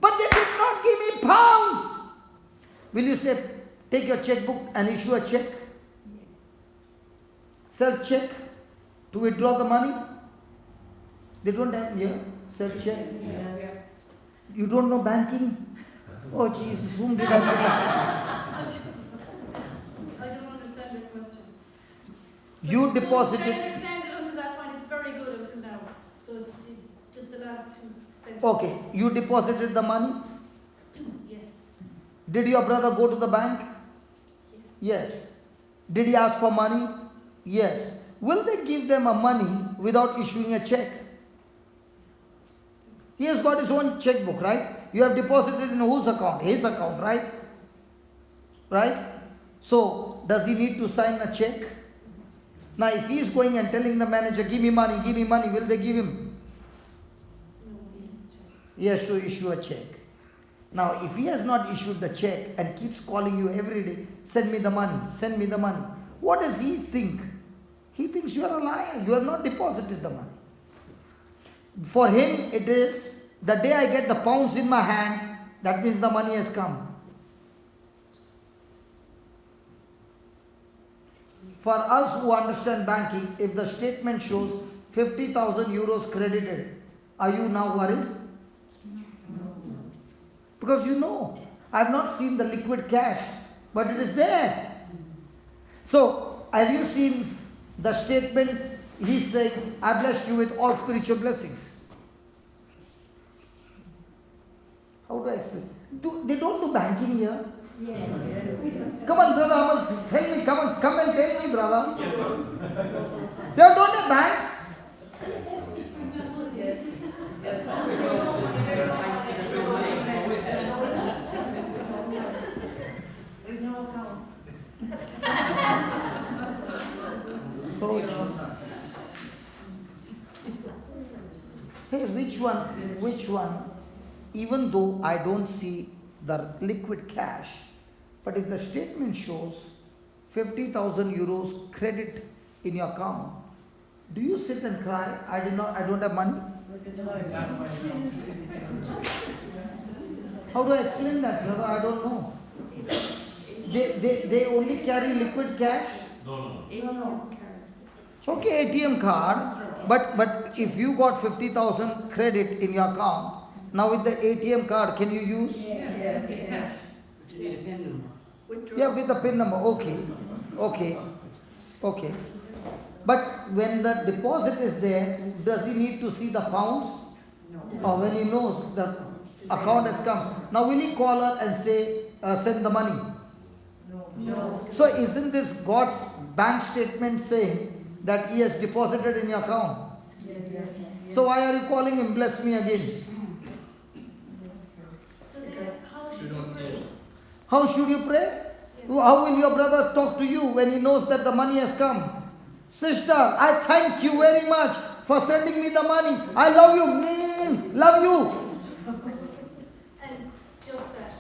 Speaker 2: But they did not give me pounds. Will you say, take your checkbook and issue a check? Self-check to withdraw the money? They don't have here, self-check.
Speaker 1: Yeah.
Speaker 2: You don't know banking? Oh Jesus, whom did I put?
Speaker 4: I don't understand your question.
Speaker 2: You deposited.
Speaker 4: I understand it until that point. It's very good until now. So just the last two sentences.
Speaker 2: Okay, you deposited the money?
Speaker 4: Yes.
Speaker 2: Did your brother go to the bank? Yes. Did he ask for money? Yes. Will they give them a money without issuing a check? He has got his own checkbook, right? You have deposited in whose account? His account, right? Right? So, does he need to sign a check? Now, if he is going and telling the manager, give me money, will they give him?
Speaker 4: No, he has to check.
Speaker 2: He has to issue a check. Now, if he has not issued the check and keeps calling you every day, send me the money, send me the money. What does he think? He thinks you are a liar. You have not deposited the money. For him, it is the day I get the pounds in my hand, that means the money has come. For us who understand banking, if the statement shows 50,000 euros credited, are you now worried? Because you know, I have not seen the liquid cash, but it is there. So, have you seen the statement? He's saying, I bless you with all spiritual blessings. How do I explain? They don't do banking here.
Speaker 5: Yes.
Speaker 2: Come on, brother Amal, tell me, come and tell me, brother.
Speaker 3: Yes, ma'am.
Speaker 2: They don't have banks.
Speaker 5: With no accounts.
Speaker 2: Oh, Jesus. Hey, which one? Even though I don't see the liquid cash, but if the statement shows 50,000 euros credit in your account, do you sit and cry, I don't have money? How do I explain that, brother? I don't know. They only carry liquid cash?
Speaker 5: No.
Speaker 2: Okay, ATM card, but if you got 50,000 credit in your account, now with the ATM card, can you use?
Speaker 5: Yes.
Speaker 1: But you need a PIN number.
Speaker 2: Yeah, with the PIN number. Okay. But when the deposit is there, does he need to see the pounds?
Speaker 1: No.
Speaker 2: Or when he knows the account has come? Now will he call her and say, send the money?
Speaker 5: No.
Speaker 2: So isn't this God's bank statement saying that he has deposited in your account?
Speaker 5: Yes.
Speaker 2: So why are you calling him, bless me again?
Speaker 4: So then, how should you pray?
Speaker 2: How should you pray? How will your brother talk to you when he knows that the money has come? Sister, I thank you very much for sending me the money. I love you. Love you.
Speaker 4: And just that.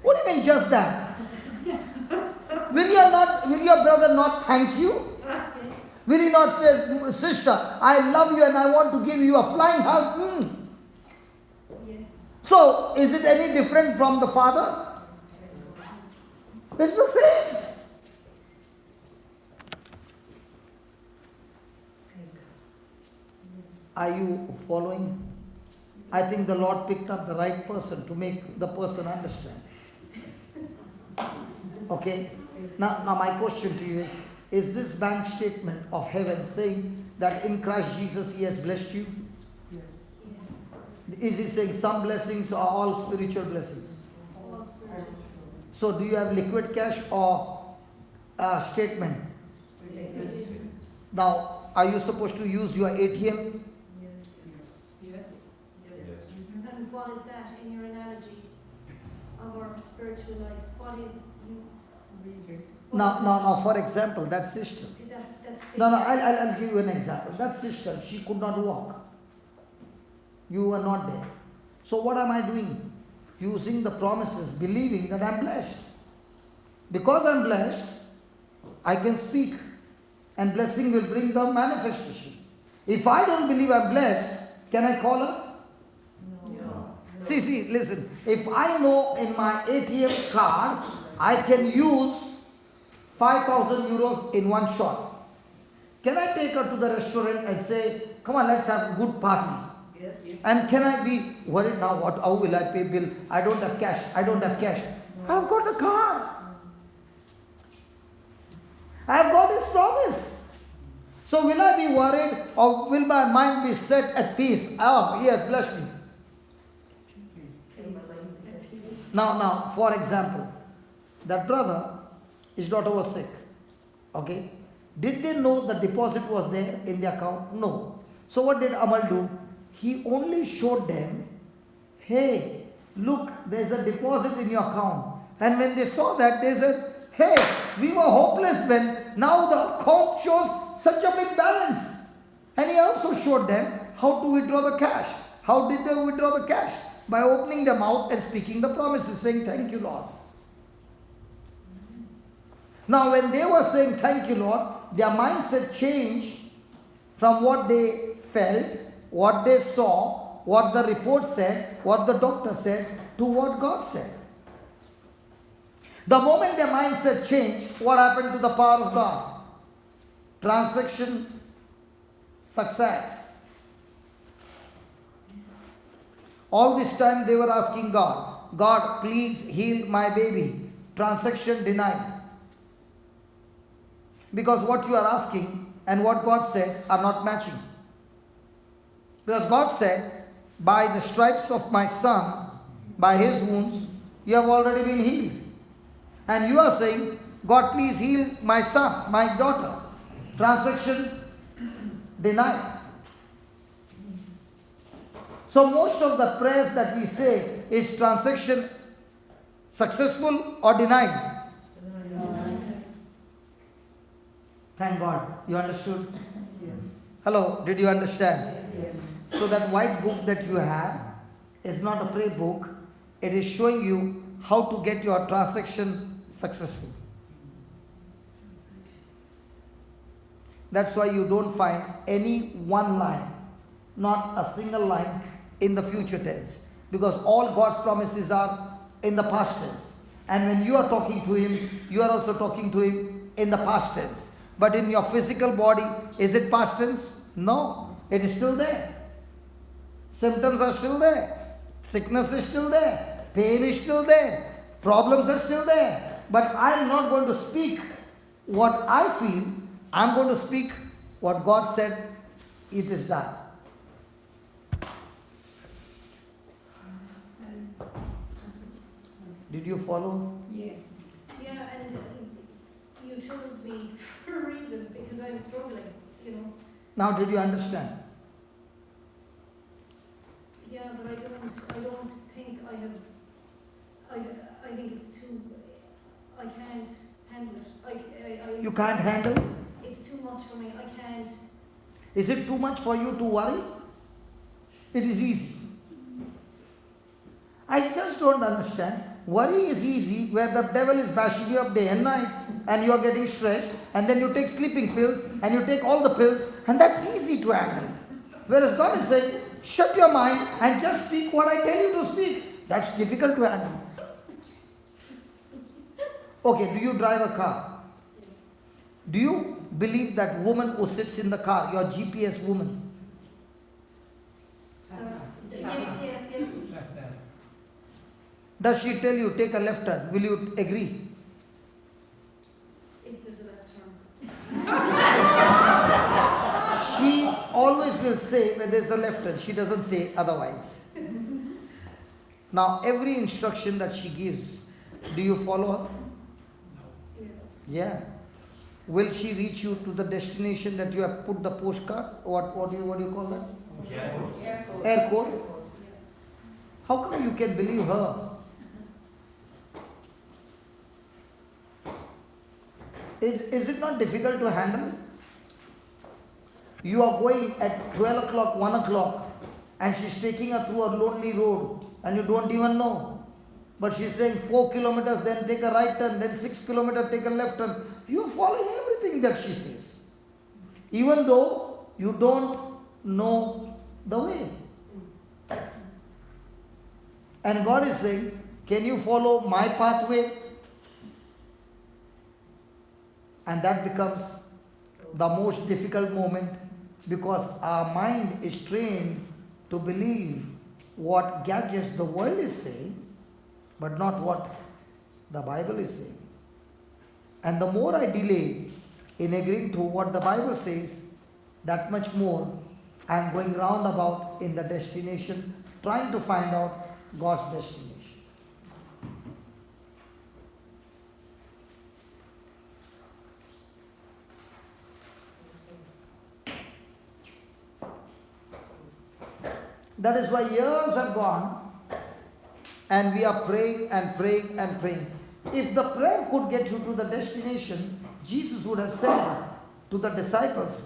Speaker 2: What do you mean just that? When will your brother not thank you?
Speaker 4: Yes.
Speaker 2: Will he not say, sister, I love you and I want to give you a flying hug?
Speaker 4: Yes.
Speaker 2: So, is it any different from the father? It's the same. Are you following? I think the Lord picked up the right person to make the person understand. Okay? Now my question to you is this bank statement of heaven saying that in Christ Jesus He has blessed you?
Speaker 4: Yes.
Speaker 2: Is He saying some blessings are all spiritual blessings?
Speaker 4: All spiritual.
Speaker 2: So do you have liquid cash or statement? Now, are you supposed to use your ATM?
Speaker 4: And what is that in your analogy of our spiritual life? What is you?
Speaker 2: Now, for example, that sister.
Speaker 4: Is that's
Speaker 2: No, I'll give you an example. That sister, she could not walk. You were not there. So what am I doing? Using the promises, believing that I'm blessed. Because I'm blessed, I can speak. And blessing will bring the manifestation. If I don't believe I'm blessed, can I call her? No. See, listen. If I know in my ATM card, I can use 5,000 euros in one shot. Can I take her to the restaurant and say, come on, let's have a good party?
Speaker 5: Yes.
Speaker 2: And can I be worried now, how will I pay bill? I don't have cash. I've got the card. I've got His promise. So will I be worried or will my mind be set at peace? Oh, He has blessed me. Now, for example, that brother, his daughter was sick. Okay? Did they know the deposit was there in the account? No. So what did Amal do? He only showed them, hey, look, there's a deposit in your account. And when they saw that, they said, hey, we were hopeless when now the account shows such a big balance. And he also showed them how to withdraw the cash. How did they withdraw the cash? By opening their mouth and speaking the promises, saying, thank you, Lord. Now, when they were saying, thank you, Lord, their mindset changed from what they felt, what they saw, what the report said, what the doctor said, to what God said. The moment their mindset changed, what happened to the power of God? Transaction, success. All this time they were asking God, God, please heal my baby. Transaction denied. Because what you are asking and what God said are not matching. Because God said, by the stripes of my son, by his wounds, you have already been healed. And you are saying, God, please heal my son, my daughter. Transaction denied. So most of the prayers that we say is transaction successful or denied. Thank God. You understood?
Speaker 5: Yes.
Speaker 2: Hello, did you understand?
Speaker 5: Yes.
Speaker 2: So that white book that you have is not a prayer book. It is showing you how to get your transaction successful. That's why you don't find any one line, not a single line in the future tense. Because all God's promises are in the past tense. And when you are talking to Him, you are also talking to Him in the past tense. But in your physical body, is it past tense? No, it is still there. Symptoms are still there. Sickness is still there. Pain is still there. Problems are still there. But I am not going to speak what I feel. I am going to speak what God said, it is done. Did you follow?
Speaker 5: Yes.
Speaker 4: Yeah, and you chose me for a reason because I'm struggling, you know.
Speaker 2: Now did you understand?
Speaker 4: Yeah, but I don't think I have. I think it's too. I can't handle it.
Speaker 2: You can't handle?
Speaker 4: It's too much for me. I can't.
Speaker 2: Is it too much for you to worry? It is easy. I just don't understand. Worry is easy, where the devil is bashing you up day and night, and you are getting stressed, and then you take sleeping pills, and you take all the pills, and that's easy to handle. Whereas God is saying, shut your mind and just speak what I tell you to speak. That's difficult to handle. Okay, do you drive a car? Do you believe that woman who sits in the car, your GPS woman,
Speaker 4: Yes.
Speaker 2: does she tell you take a left turn? Will you agree?
Speaker 4: If there's a left turn.
Speaker 2: She always will say when there's a left turn. She doesn't say otherwise. Now, every instruction that she gives, do you follow her? Yeah. Will she reach you to the destination that you have put the postcard? What do you call that? Air code. How come you can believe her? Is it not difficult to handle? You are going at 12 o'clock, 1 o'clock, and she's taking her through a lonely road, and you don't even know. But she's saying 4 kilometers, then take a right turn, then 6 kilometers, take a left turn. You are following everything that she says, even though you don't know the way. And God is saying, can you follow my pathway? And that becomes the most difficult moment, because our mind is trained to believe what gadgets the world is saying, but not what the Bible is saying. And the more I delay in agreeing to what the Bible says, that much more I am going roundabout in the destination, trying to find out God's destination. That is why years have gone and we are praying and praying and praying. If the prayer could get you to the destination, Jesus would have said to the disciples,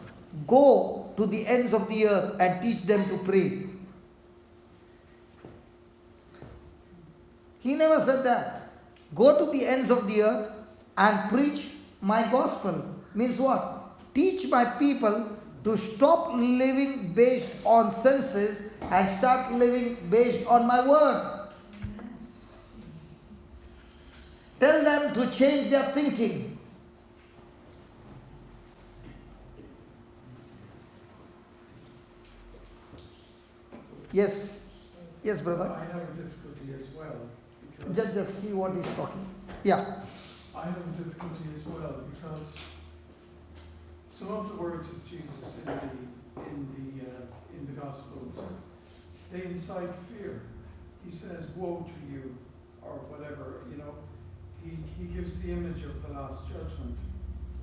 Speaker 2: go to the ends of the earth and teach them to pray. He never said that. Go to the ends of the earth and preach my gospel. Means what? Teach my people to stop living based on senses and start living based on my word. Tell them to change their thinking. Yes. Yes, brother.
Speaker 6: I have a difficulty as well.
Speaker 2: Just see what he's talking. Yeah.
Speaker 6: I have a difficulty as well because some of the words of Jesus in the Gospels, they incite fear. He says, "Woe to you," or whatever. You know, he gives the image of the Last Judgment,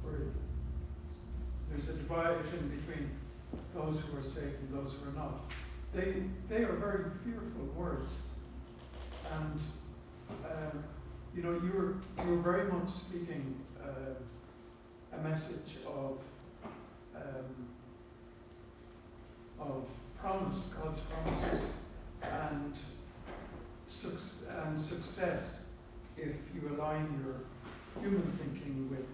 Speaker 6: where there's a division between those who are saved and those who are not. They are very fearful words, and you know, you're very much speaking a message of promise, God's promises, and success if you align your human thinking with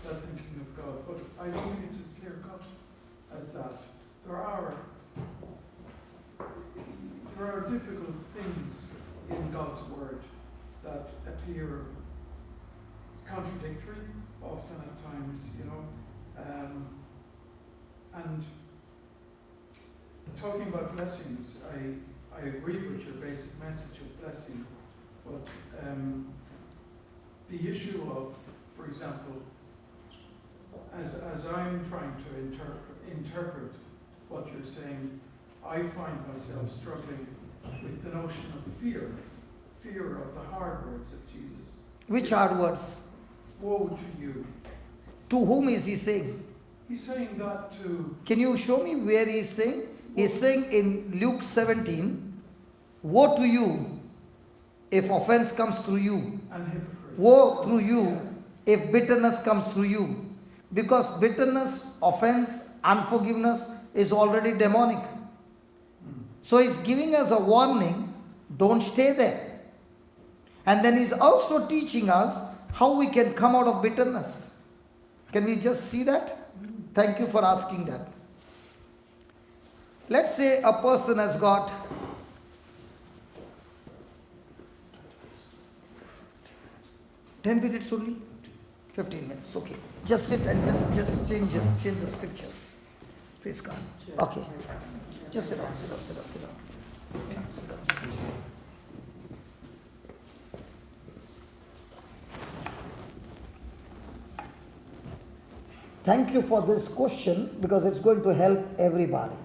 Speaker 6: that thinking of God. But I don't think it's as clear cut as that. There are difficult things in God's word that appear contradictory often at times, you know. And talking about blessings, I agree with your basic message of blessing, but the issue of, for example, as I'm trying to interpret what you're saying, I find myself struggling with the notion of fear of the hard words of Jesus.
Speaker 2: Which hard words?
Speaker 6: Woe to you.
Speaker 2: To whom is he saying?
Speaker 6: He's saying that to...
Speaker 2: Can you show me where he is saying? He's saying in Luke 17, woe to you if offense comes through you.
Speaker 6: And hypocrites.
Speaker 2: Woe through you if bitterness comes through you. Because bitterness, offense, unforgiveness is already demonic. So he's giving us a warning, don't stay there. And then he's also teaching us how we can come out of bitterness. Can we just see that? Thank you for asking that. Let's say a person has got 10 minutes only? 15 minutes, okay. Just sit and just change the scriptures. Praise God. Okay. Just sit down. Thank you for this question because it's going to help everybody.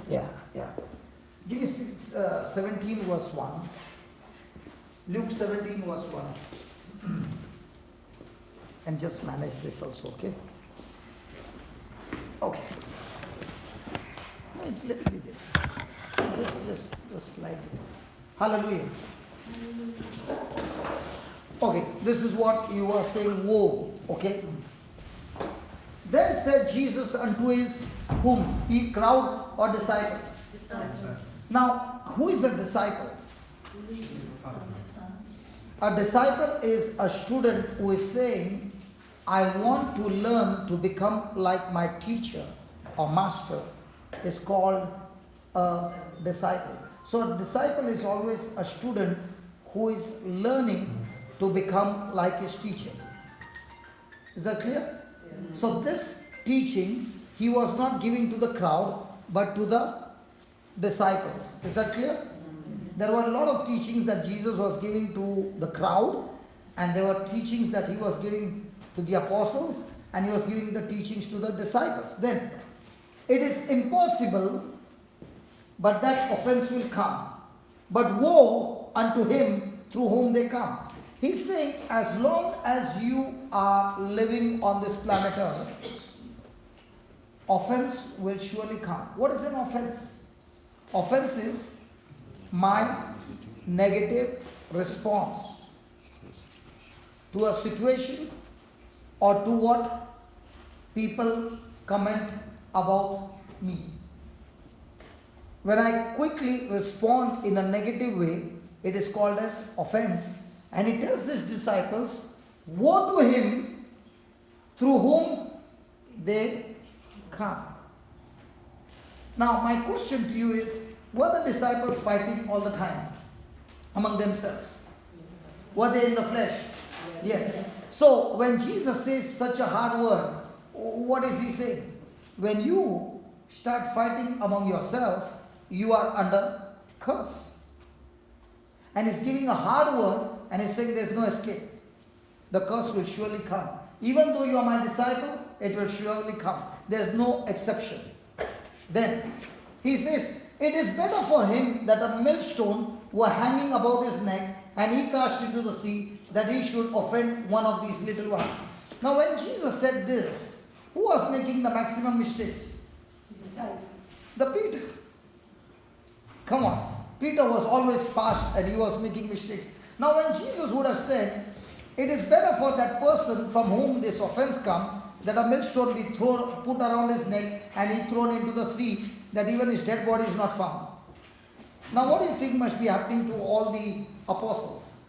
Speaker 2: Yeah. Give me 17 verse 1. Luke 17 verse 1. And just manage this also, okay? Okay. Let it be there. Just slide it. Hallelujah. Okay, this is what you are saying, woe, okay? Then said Jesus unto his whom? He crowd or disciples?
Speaker 5: Disciples.
Speaker 2: Now, who is a disciple? A disciple is a student who is saying, I want to learn to become like my teacher or master. Is called a disciple. So a disciple is always a student who is learning to become like his teacher. Is that clear? Yeah. So this teaching he was not giving to the crowd but to the disciples. Is that clear? There were a lot of teachings that Jesus was giving to the crowd, and there were teachings that he was giving to the apostles, and he was giving the teachings to the disciples. Then it is impossible, but that offense will come. But woe unto him through whom they come. He's saying, as long as you are living on this planet Earth, offense will surely come. What is an offense? Offense is my negative response to a situation or to what people comment about me. When I quickly respond in a negative way, it is called as offense. And he tells his disciples, woe to him through whom they come. Now my question to you is, were the disciples fighting all the time among themselves? Were they in the flesh? Yes. So when Jesus says such a hard word, what is he saying? When you start fighting among yourself, you are under curse. And he's giving a hard word and he's saying there's no escape. The curse will surely come. Even though you are my disciple, it will surely come. There's no exception. Then he says, it is better for him that a millstone were hanging about his neck and he cast into the sea, that he should offend one of these little ones. Now when Jesus said this, who was making the maximum mistakes? The Peter. Come on. Peter was always fast and he was making mistakes. Now when Jesus would have said, it is better for that person from whom this offense comes, that a millstone be put around his neck and he thrown into the sea, that even his dead body is not found. Now what do you think must be happening to all the apostles?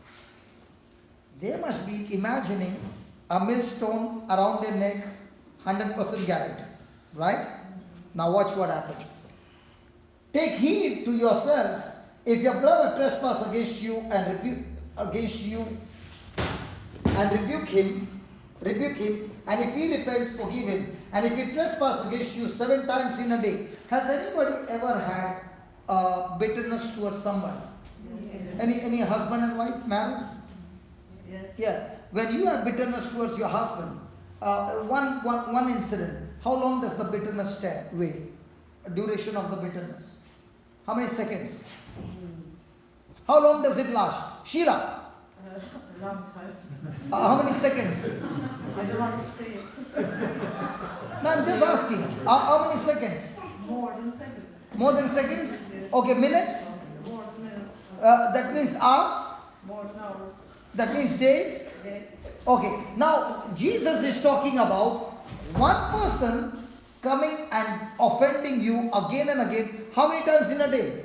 Speaker 2: They must be imagining a millstone around their neck, 100% guaranteed. Right? Now watch what happens. Take heed to yourself. If your brother trespass against you and rebuke him, and if he repents, forgive him. And if he trespass against you 7 times in a day. Has anybody ever had bitterness towards somebody? Yes. Any husband and wife married? Yes. Yeah. When you have bitterness towards your husband, one incident, how long does the bitterness wait? Duration of the bitterness. How many seconds? How long does it last? Sheila?
Speaker 5: Long time.
Speaker 2: How many seconds?
Speaker 5: I don't want to say it.
Speaker 2: No, I'm just asking. How many seconds?
Speaker 5: More than seconds.
Speaker 2: More than seconds? Okay, minutes?
Speaker 5: More than minutes.
Speaker 2: That means hours?
Speaker 5: More than hours.
Speaker 2: That means days?
Speaker 5: Yes.
Speaker 2: Okay, now Jesus is talking about one person coming and offending you again and again. How many times in a day?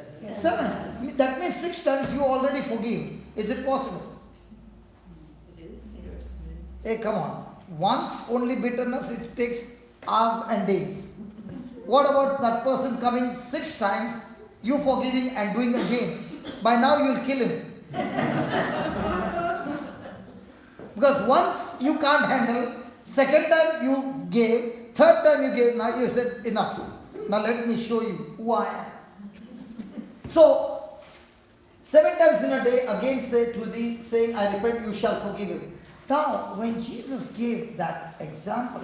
Speaker 2: 7. That means 6 times you already forgive. Is it possible?
Speaker 1: It is.
Speaker 2: Hey, come on. Once only bitterness, it takes hours and days. What about that person coming 6 times, you forgiving and doing again? By now you'll kill him. Because once you can't handle, second time you gave, third time you gave, now you said enough. Now let me show you who I am. So, 7 times in a day, again say to thee, saying, I repent, you shall forgive him. Now, when Jesus gave that example,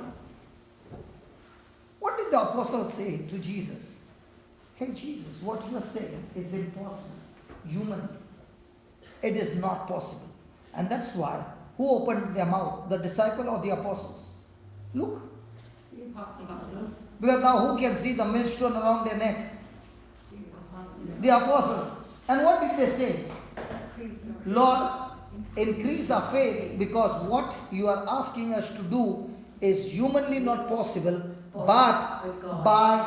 Speaker 2: what did the apostles say to Jesus? Hey Jesus, what you are saying is impossible. Human. It is not possible. And that's why, who opened their mouth? The disciple or the apostles? Look. Because now who can see the millstone around their neck? The apostles. And what did they say? Lord, increase our faith, because what you are asking us to do is humanly not possible, but by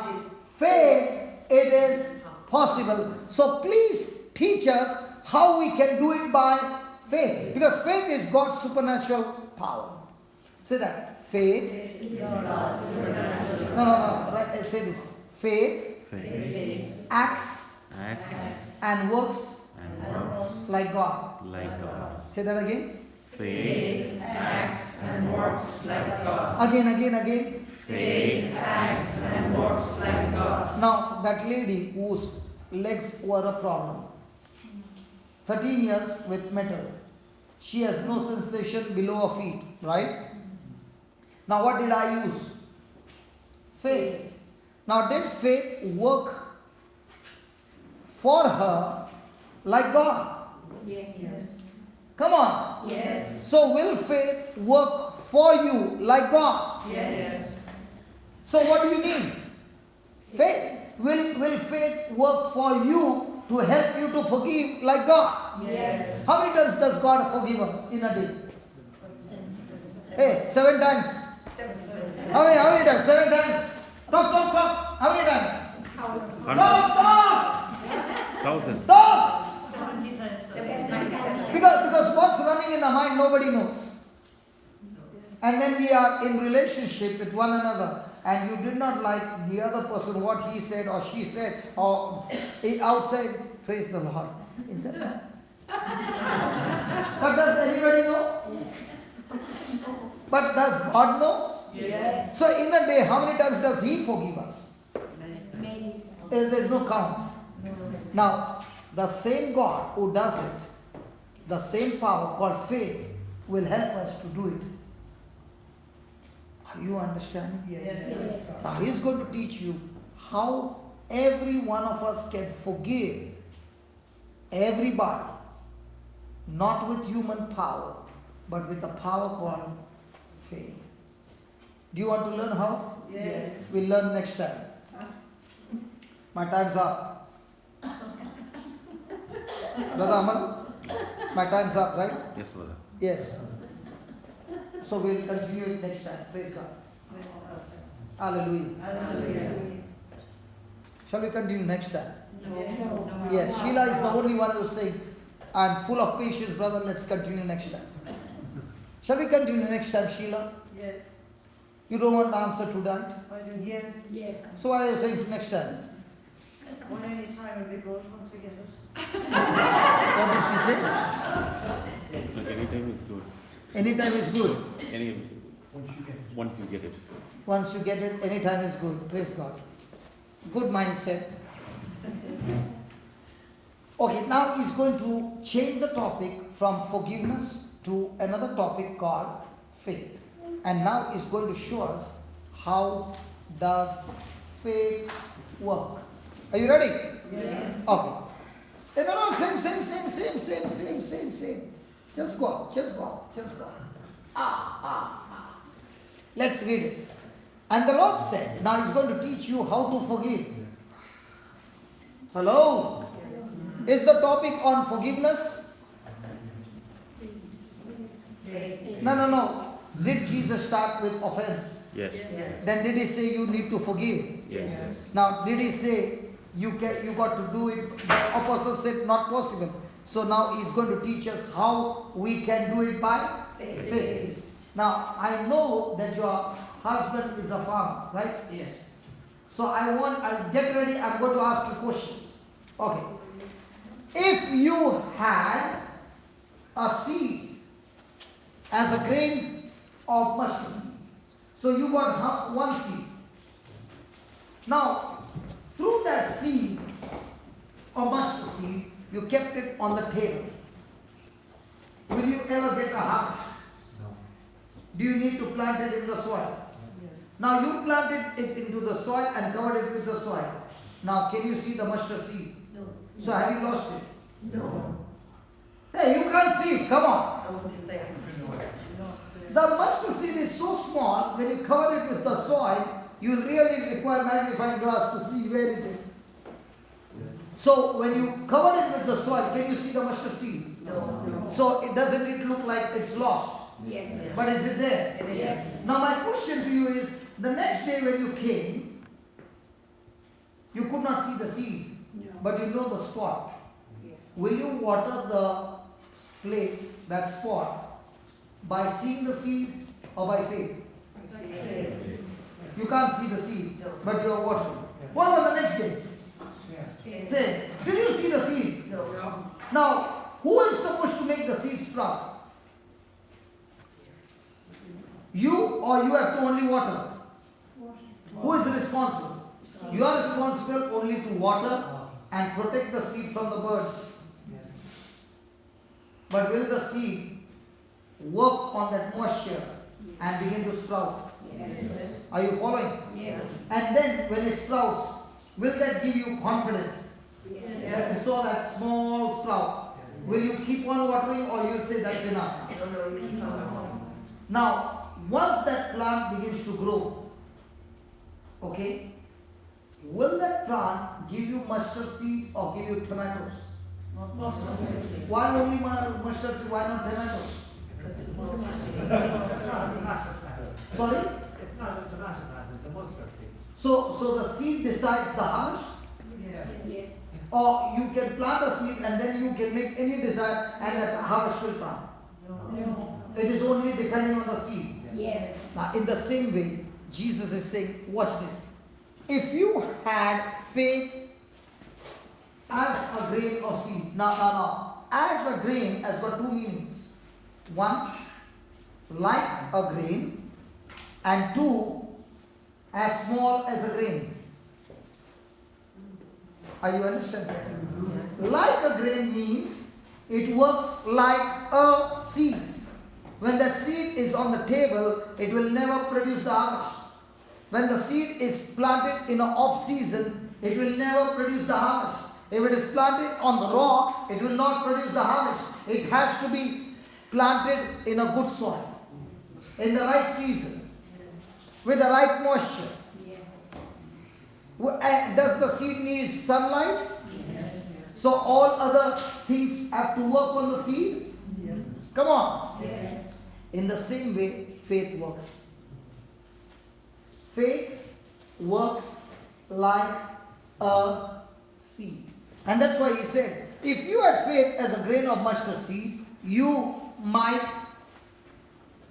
Speaker 2: faith it is possible. So please teach us how we can do it by faith. Because faith is God's supernatural power. Say that. Faith is God's supernatural power. No. Right, say this. Faith acts and works like God. Say that again.
Speaker 7: Faith acts and works like God.
Speaker 2: Again.
Speaker 7: Faith acts and works like God.
Speaker 2: Now, that lady whose legs were a problem, 13 years with metal, she has no sensation below her feet, right? Now, what did I use? Faith. Now, did faith work for her like God?
Speaker 5: Yes.
Speaker 2: Come on.
Speaker 5: Yes.
Speaker 2: So, will faith work for you like God?
Speaker 5: Yes.
Speaker 2: So what do you need? Faith. Will faith work for you to help you to forgive like God?
Speaker 5: Yes.
Speaker 2: How many times does God forgive us in a day? Hey, 7 times. How many times? 7 times. Talk. How many times? Talk.
Speaker 7: 1,000.
Speaker 2: Talk.
Speaker 5: 70 times.
Speaker 2: Because what's running in our mind, nobody knows. And when we are in relationship with one another, and you did not like the other person, what he said or she said, or outside, praise the Lord. Inside, no. But does anybody know? But does God know?
Speaker 5: Yes.
Speaker 2: So in a day, how many times does he forgive us?
Speaker 5: Many.
Speaker 2: There's no count. Now, the same God who does it, the same power called faith, will help us to do it. Are you understanding?
Speaker 5: Yes.
Speaker 2: Now he is going to teach you how every one of us can forgive everybody, not with human power, but with the power called faith. Do you want to learn how?
Speaker 5: Yes.
Speaker 2: We'll learn next time. My time's up. Brother Aman, my time's up, right?
Speaker 7: Yes, brother.
Speaker 2: Yes. So we'll continue it next time. Praise God. Hallelujah.
Speaker 5: Hallelujah.
Speaker 2: Shall we continue next time?
Speaker 5: No.
Speaker 2: Yes, Sheila is the only one who's saying, I'm full of patience, brother, let's continue next time. Shall we continue next time, Sheila?
Speaker 5: Yes.
Speaker 2: You don't want the answer tonight?
Speaker 5: Yes. Yes.
Speaker 2: So why are you saying next time?
Speaker 5: One any time will be good once we get it.
Speaker 2: What did she say?
Speaker 7: Look, anytime is good.
Speaker 2: Anytime is good.
Speaker 7: Once you get it.
Speaker 2: Once you get it, anytime is good. Praise God. Good mindset. Okay, now he's going to change the topic from forgiveness to another topic called faith. And now he's going to show us how does faith work. Are you ready?
Speaker 5: Yes.
Speaker 2: Okay. No, same. Just go. Let's read it. And the Lord said, now he's going to teach you how to forgive. Hello? Is the topic on forgiveness? No. Did Jesus start with offense?
Speaker 7: Yes.
Speaker 2: Then did he say you need to forgive?
Speaker 7: Yes.
Speaker 2: Now, did he say you got to do it. The apostle said not possible. So now he's going to teach us how we can do it by faith. Now I know that your husband is a farmer, right?
Speaker 1: Yes.
Speaker 2: So I'll get ready, I'm going to ask you questions. Okay. If you had a seed as a grain of mustard seed, so you got one seed. Now, through that seed of mustard seed, you kept it on the table. Will you ever get a harvest?
Speaker 3: No.
Speaker 2: Do you need to plant it in the soil?
Speaker 5: Yes.
Speaker 2: Now you planted it into the soil and covered it with the soil. Now can you see the mustard seed?
Speaker 5: No.
Speaker 2: So have you lost it?
Speaker 5: No.
Speaker 2: Hey, you can't see it, come on.
Speaker 5: I want to say.
Speaker 2: The mustard seed is so small, when you cover it with the soil, you really require magnifying glass to see where it is. So when you cover it with the soil, can you see the mustard seed?
Speaker 5: No.
Speaker 2: So it doesn't look like it's lost?
Speaker 5: Yes.
Speaker 2: But is it there?
Speaker 5: Yes.
Speaker 2: Now my question to you is, the next day when you came, you could not see the seed, but you know the spot. Will you water the place, that spot, by seeing the seed or by faith? You can't see the seed, but you are watering. What about the next day? Say, did you see the seed?
Speaker 5: No.
Speaker 2: Now, who is supposed to make the seed sprout? You, or you have to only water? Who is responsible? You are responsible only to water and protect the seed from the birds. But will the seed work on that moisture and begin to sprout?
Speaker 5: Yes.
Speaker 2: Are you following?
Speaker 5: Yes.
Speaker 2: And then when it sprouts, will that give you confidence that you saw that small sprout? Will you keep on watering or you'll say that's enough? Now, once that plant begins to grow, okay, will that plant give you mustard seed or give you tomatoes? Why only mustard seed? Why not tomatoes? Sorry?
Speaker 3: It's not a tomato plant, it's a mustard seed.
Speaker 2: So the seed decides the harvest?
Speaker 5: Yes.
Speaker 2: Or you can plant a seed and then you can make any desire and that harvest will come?
Speaker 5: No.
Speaker 2: It is only depending on the seed.
Speaker 5: Yes.
Speaker 2: Now, in the same way, Jesus is saying, watch this. If you had faith as a grain of seed. Now, as a grain has got two meanings. One, like a grain, and two, as small as a grain. Are you understanding? Like a grain means it works like a seed. When the seed is on the table, it will never produce the harvest. When the seed is planted in an off season, it will never produce the harvest. If it is planted on the rocks, it will not produce the harvest. It has to be planted in a good soil, in the right season, with the right moisture. Does the seed need sunlight?
Speaker 5: Yes.
Speaker 2: So all other things have to work on the seed?
Speaker 5: Yes.
Speaker 2: Come on.
Speaker 5: Yes.
Speaker 2: In the same way, faith works. Faith works like a seed. And that's why he said, if you had faith as a grain of mustard seed, you might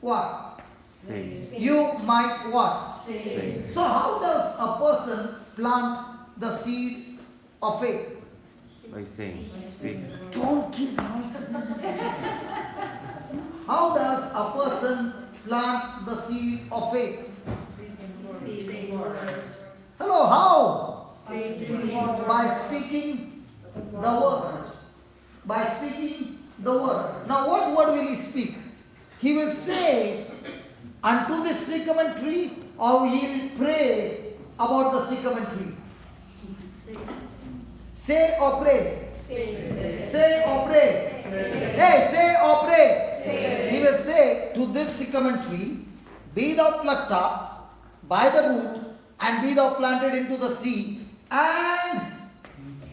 Speaker 2: what? You might what?
Speaker 5: Say.
Speaker 2: So how does a person plant the seed of faith?
Speaker 8: By saying, speak.
Speaker 2: Don't keep answering. How does a person plant the seed of faith? Hello, how? By speaking the word. By speaking the word. Now what word will he speak? He will say unto this sycamore tree, or he will pray about the sycamore tree. Say or pray. Say or pray. Hey, say or pray. He will say to this sycamore tree, be thou plucked up by the root, and be thou planted into the sea, and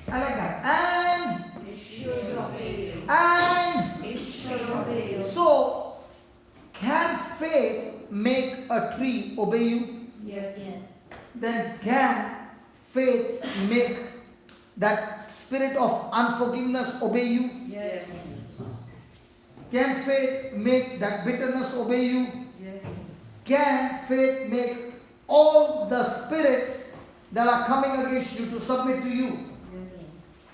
Speaker 2: I like that. And so, can faith make a tree obey you?
Speaker 5: Yes.
Speaker 2: Then can faith make that spirit of unforgiveness obey you?
Speaker 5: Yes.
Speaker 2: Can faith make that bitterness obey you?
Speaker 5: Yes.
Speaker 2: Can faith make all the spirits that are coming against you to submit to you?
Speaker 5: Yes.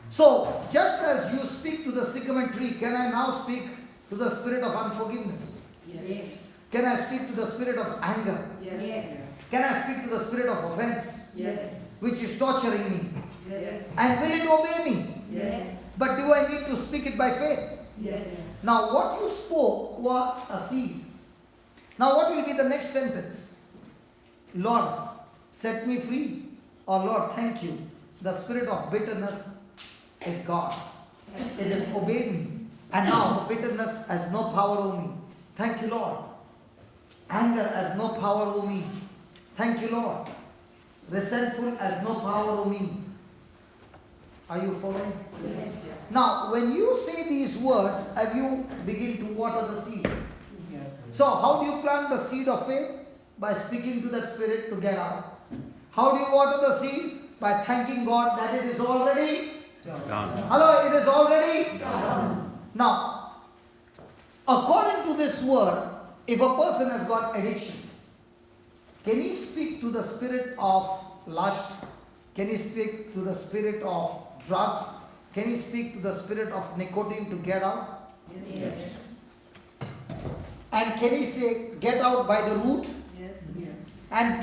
Speaker 2: So, just as you speak to the sycamore tree, can I now speak to the spirit of unforgiveness?
Speaker 5: Yes.
Speaker 2: Can I speak to the spirit of anger?
Speaker 5: Yes.
Speaker 2: Can I speak to the spirit of offense,
Speaker 5: Yes.
Speaker 2: which is torturing me?
Speaker 5: Yes.
Speaker 2: And will it obey me?
Speaker 5: Yes.
Speaker 2: But do I need to speak it by faith?
Speaker 5: Yes.
Speaker 2: Now, what you spoke was a seed. Now, what will be the next sentence? Lord, set me free. Or Lord, thank you. The spirit of bitterness is gone. It has obeyed me. And now bitterness has no power over me. Thank you, Lord. Anger has no power over me. Thank you, Lord. Resentful has no power over me. Are you following?
Speaker 5: Yes.
Speaker 2: Now, when you say these words, have you begin to water the seed?
Speaker 3: Yes.
Speaker 2: So, how do you plant the seed of faith? By speaking to that spirit to get out. How do you water the seed? By thanking God that it is already
Speaker 8: Gone.
Speaker 2: Hello, it is already done. Now, according to this word, if a person has got addiction, can he speak to the spirit of lust? Can he speak to the spirit of drugs? Can he speak to the spirit of nicotine to get out?
Speaker 5: Yes.
Speaker 2: And can he say, get out by the root
Speaker 5: Yes.
Speaker 2: and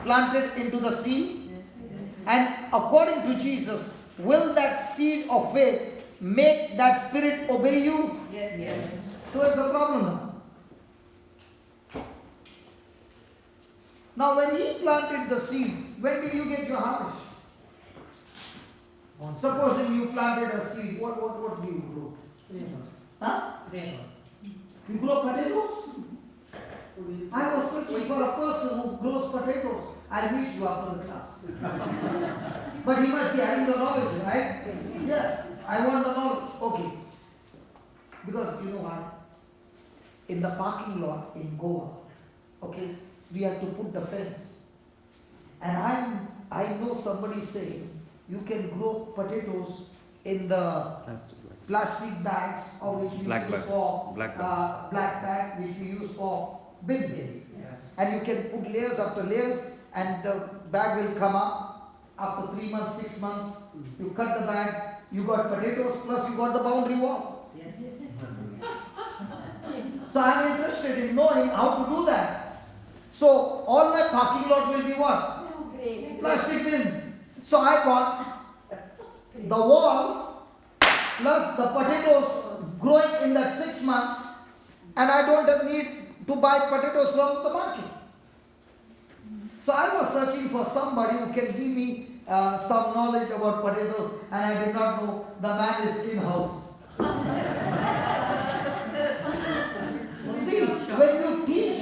Speaker 2: planted into the seed? And according to Jesus, will that seed of faith make that spirit obey you?
Speaker 5: Yes. Yes.
Speaker 2: So what's the problem now? Now when he planted the seed, when did you get your harvest? Supposing you planted a seed, what do you grow?
Speaker 1: Potatoes.
Speaker 2: Huh?
Speaker 1: Potatoes.
Speaker 2: You grow potatoes? I was searching for a person who grows potatoes. I'll meet you after the class. But he must be having the knowledge, right? Yeah, I want the knowledge. Okay. Because you know why? In the parking lot in Goa, okay, we have to put the fence. And I know somebody saying you can grow potatoes in the plastic bags or which you
Speaker 8: Black
Speaker 2: use
Speaker 8: bags.
Speaker 2: for
Speaker 8: Black bags.
Speaker 2: black bag which you use for bin.
Speaker 1: Yeah.
Speaker 2: And you can put layers after layers and the bag will come up after 3 months, 6 months. You cut the bag, you got potatoes plus you got the boundary wall.
Speaker 1: Yes.
Speaker 2: So I am interested in knowing how to do that. So all my parking lot will be what? Plastic bins. So I got the wall plus the potatoes growing in that 6 months, and I don't need to buy potatoes from the market. So I was searching for somebody who can give me some knowledge about potatoes, and I did not know the man is in-house. See, when you teach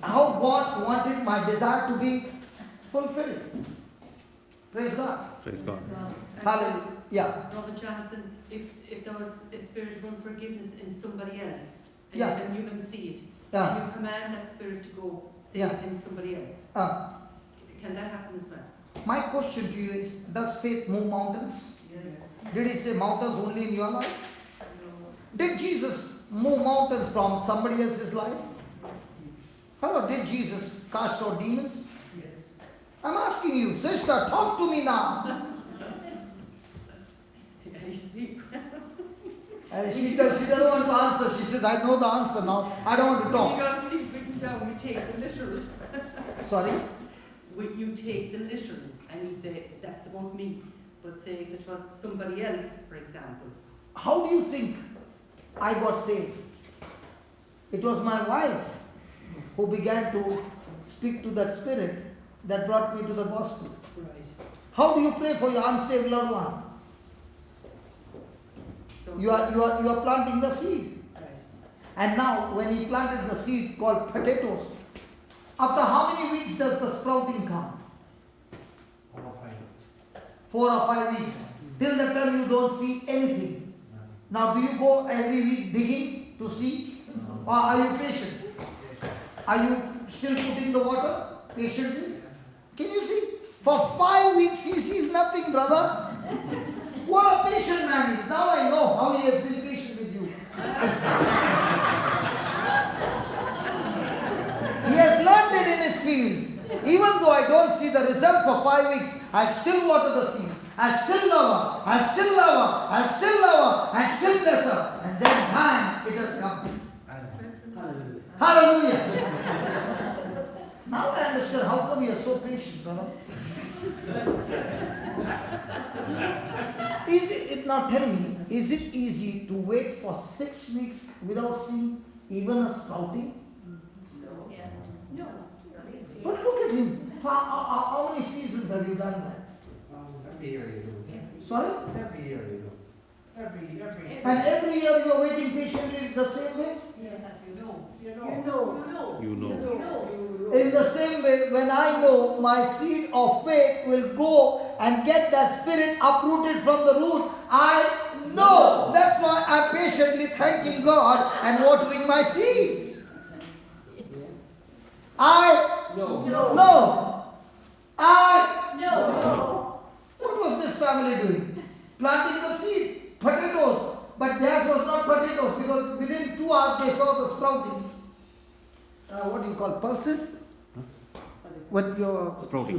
Speaker 2: how God wanted my desire to be fulfilled. Praise God.
Speaker 8: Praise God.
Speaker 2: Hallelujah. Yeah.
Speaker 9: Brother Johnson, if there was a spirit of unforgiveness in somebody else, and,
Speaker 2: Yeah.
Speaker 9: and you can see it,
Speaker 2: Yeah.
Speaker 9: and you command that spirit to go see
Speaker 2: Yeah.
Speaker 9: it in somebody else, can that happen as well?
Speaker 2: My question to you is, does faith move mountains?
Speaker 5: Yes.
Speaker 2: Did he say mountains only in your life? Did Jesus move mountains from somebody else's life? Hello, did Jesus cast out demons?
Speaker 3: Yes.
Speaker 2: I'm asking you, sister, talk to me now.
Speaker 9: You see?
Speaker 2: She doesn't want to answer. She says, I know the answer now. I don't want to
Speaker 9: You
Speaker 2: talk.
Speaker 9: got to see written down, we take the literal.
Speaker 2: Sorry?
Speaker 9: You take the literal, and you say, that's about me. But say if it was somebody else, for example.
Speaker 2: How do you think I got saved? It was my wife who began to speak to that spirit that brought me to the gospel.
Speaker 9: Right.
Speaker 2: How do you pray for your unsaved loved one?
Speaker 9: So,
Speaker 2: You are planting the seed.
Speaker 9: Right.
Speaker 2: And now when he planted the seed called potatoes, after how many weeks does the sprouting come? 4 or 5 weeks. Till the time you don't see anything. Now do you go every week digging to see? Or are you patient? Are you still putting the water patiently? Can you see? For 5 weeks he sees nothing, brother. What a patient man is. Now I know how he has been patient with you. He has learned it in his field. Even though I don't see the result for 5 weeks, I'll still water the seed. I'll still love her. I'll still love her. I'll still love her. I'll still bless her. And then, man, it has come.
Speaker 1: Hallelujah.
Speaker 2: Hallelujah. Now I understand how come you are so patient, brother. Now tell me, is it easy to wait for 6 weeks without seeing even a sprouting?
Speaker 5: No.
Speaker 2: But look at him. How many seasons have you done that?
Speaker 3: Every year you do.
Speaker 2: Sorry?
Speaker 3: Every year you do. Every.
Speaker 2: And every year you are waiting patiently the same way?
Speaker 8: You know.
Speaker 2: In the same way, when I know my seed of faith will go and get that spirit uprooted from the root, I know. That's why I'm patiently thanking God and watering my seed.
Speaker 1: No.
Speaker 2: What was this family doing? Planting the seed, potatoes. But theirs was not potatoes because within 2 hours they saw the sprouting. What do you call pulses? What your
Speaker 8: Sprouting.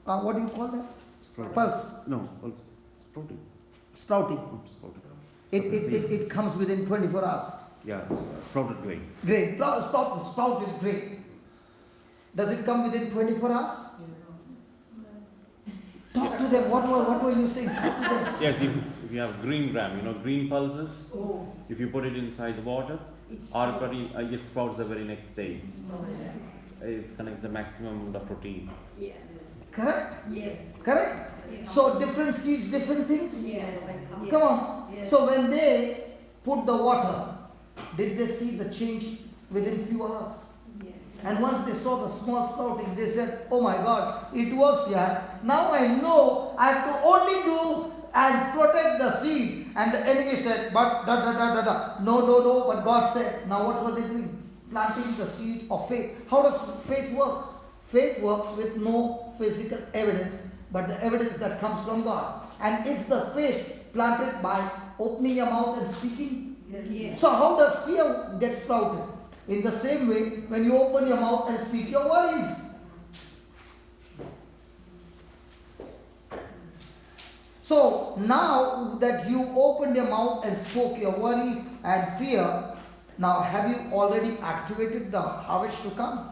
Speaker 2: what do you call that?
Speaker 8: Sprouting.
Speaker 2: Pulse.
Speaker 8: No, also sprouting.
Speaker 2: Sprouting.
Speaker 8: Sprouting.
Speaker 2: It comes within 24 hours.
Speaker 8: Yeah, sprouted grain.
Speaker 2: Grain. Sprouted grain. Does it come within 24 hours? Talk to them. What were you saying? Talk to them.
Speaker 8: Yes, if you have green gram, green pulses. If you put it inside the water, it sprouts the very next day. It connects the maximum amount of protein.
Speaker 2: Correct?
Speaker 5: Yes.
Speaker 2: Correct?
Speaker 5: Yes.
Speaker 2: So different seeds, different things?
Speaker 5: Yes.
Speaker 2: Come on.
Speaker 5: Yes.
Speaker 2: So when they put the water, did they see the change within few hours?
Speaker 5: Yes.
Speaker 2: And once they saw the small sprouting, they said, oh my God, it works here. Now I know I have to only do and protect the seed. And the enemy said, but No. But God said, now what were they doing? Planting the seed of faith. How does faith work? Faith works with no physical evidence, but the evidence that comes from God. And is the faith planted by opening your mouth and speaking?
Speaker 5: Yes.
Speaker 2: So how does fear get sprouted? In the same way, when you open your mouth and speak your worries. So now that you opened your mouth and spoke your worries and fear, now have you already activated the harvest to come?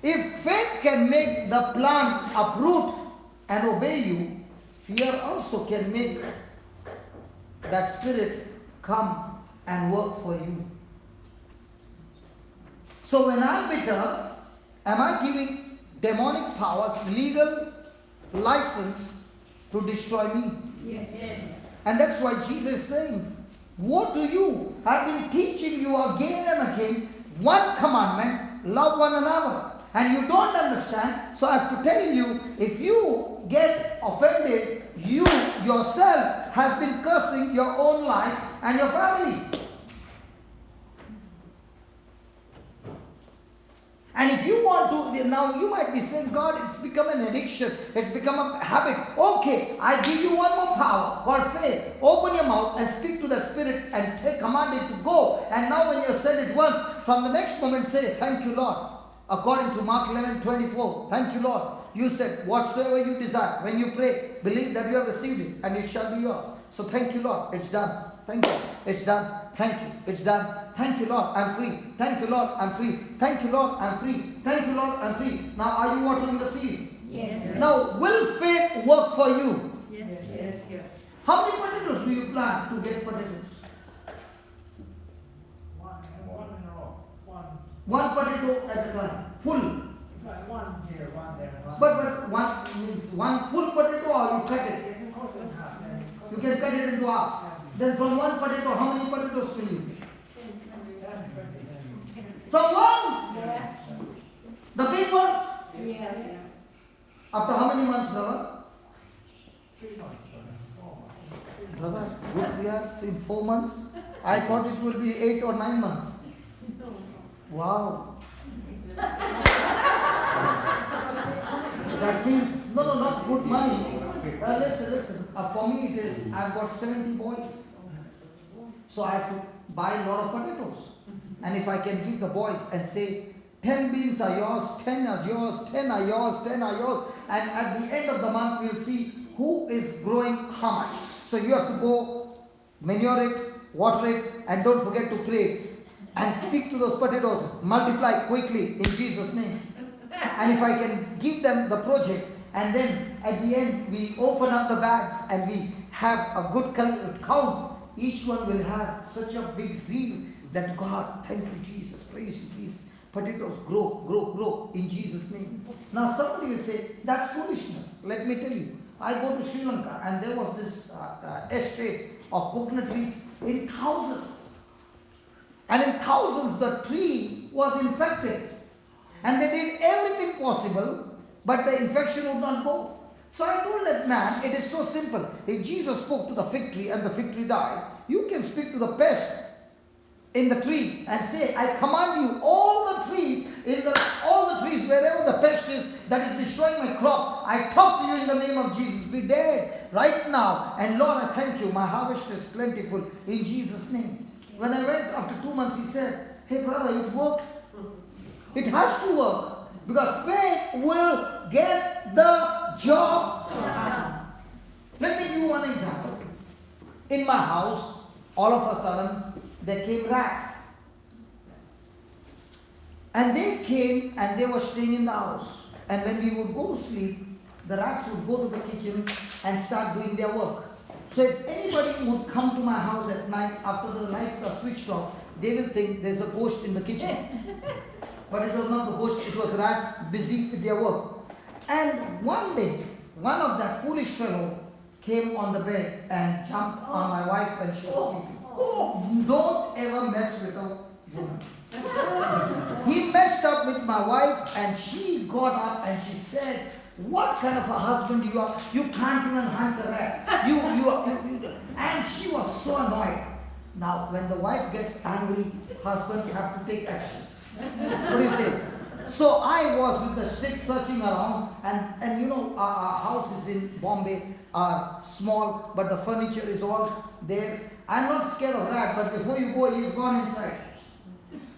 Speaker 2: If faith can make the plant uproot and obey you, fear also can make that spirit come and work for you. So when I'm bitter, am I giving demonic powers legal license to destroy me?
Speaker 5: Yes.
Speaker 2: And that's why Jesus is saying, woe to you! I've been teaching you again and again one commandment, love one another. And you don't understand, so I have to tell you, if you get offended, you yourself has been cursing your own life and your family. And if you want to, now you might be saying, God, it's become an addiction. It's become a habit. Okay, I give you one more power called faith. Open your mouth and speak to that spirit and command it to go. And now when you have said it once, from the next moment say, thank you, Lord. According to Mark 11:24, thank you, Lord. You said, whatsoever you desire, when you pray, believe that you have received it and it shall be yours. So thank you, Lord. It's done. Thank you. It's done. Thank you. It's done. Thank you, Lord. I'm free. Thank you, Lord. I'm free. Thank you, Lord. I'm free. Thank you, Lord. I'm free. Now, are you watering the seed?
Speaker 5: Yes.
Speaker 2: Now, will faith work for you?
Speaker 5: Yes.
Speaker 2: How many potatoes do you plant to get potatoes? One potato at a time. Full.
Speaker 3: One here, one there, one.
Speaker 2: But one means one full potato or you cut it? You can cut it into half. Then from one potato, how many potatoes will you get? From one?
Speaker 5: Yes.
Speaker 2: The big ones?
Speaker 5: Yes.
Speaker 2: After how many months, brother?
Speaker 3: 3 months, 4 months.
Speaker 2: Brother, good we are in 4 months. I thought it will be 8 or 9 months. Wow. That means No, not good money. Listen. For me it is, I've got 70 boys. So I have to buy a lot of potatoes. And if I can give the boys and say, 10 beans are yours, 10 are yours, 10 are yours, 10 are yours. And at the end of the month, we'll see who is growing how much. So you have to go manure it, water it, and don't forget to pray. And speak to those potatoes, multiply quickly in Jesus' name. And if I can give them the project, and then at the end we open up the bags and we have a good count, each one will have such a big zeal that God, thank you Jesus, praise you Jesus. Potatoes grow in Jesus' name. Now somebody will say, that's foolishness. Let me tell you, I go to Sri Lanka and there was this estate of coconut trees in thousands. And in thousands the tree was infected. And they did everything possible, but the infection would not go. So I told that man, it is so simple. If Jesus spoke to the fig tree and the fig tree died, you can speak to the pest in the tree and say, I command you, all the trees, wherever the pest is that is destroying my crop, I talk to you in the name of Jesus, be dead right now. And Lord, I thank you, my harvest is plentiful in Jesus' name. When I went after 2 months, he said, hey brother, it worked. It has to work because faith will get the job done. Let me give you one example. In my house, all of a sudden, there came rats. And they came and they were staying in the house. And when we would go to sleep, the rats would go to the kitchen and start doing their work. So if anybody would come to my house at night after the lights are switched off, they will think there's a ghost in the kitchen. But it was not the ghost, it was rats busy with their work. And one day, one of that foolish fellow came on the bed and jumped on my wife when she was sleeping. Don't ever mess with a woman. He messed up with my wife and she got up and she said, what kind of a husband you are? You can't even hunt a rat. And she was so annoyed. Now, when the wife gets angry, husbands have to take action. What do you say? So I was with the stick searching around, and you know, our houses in Bombay are small, but the furniture is all there. I'm not scared of rat, but before you go, he's gone inside.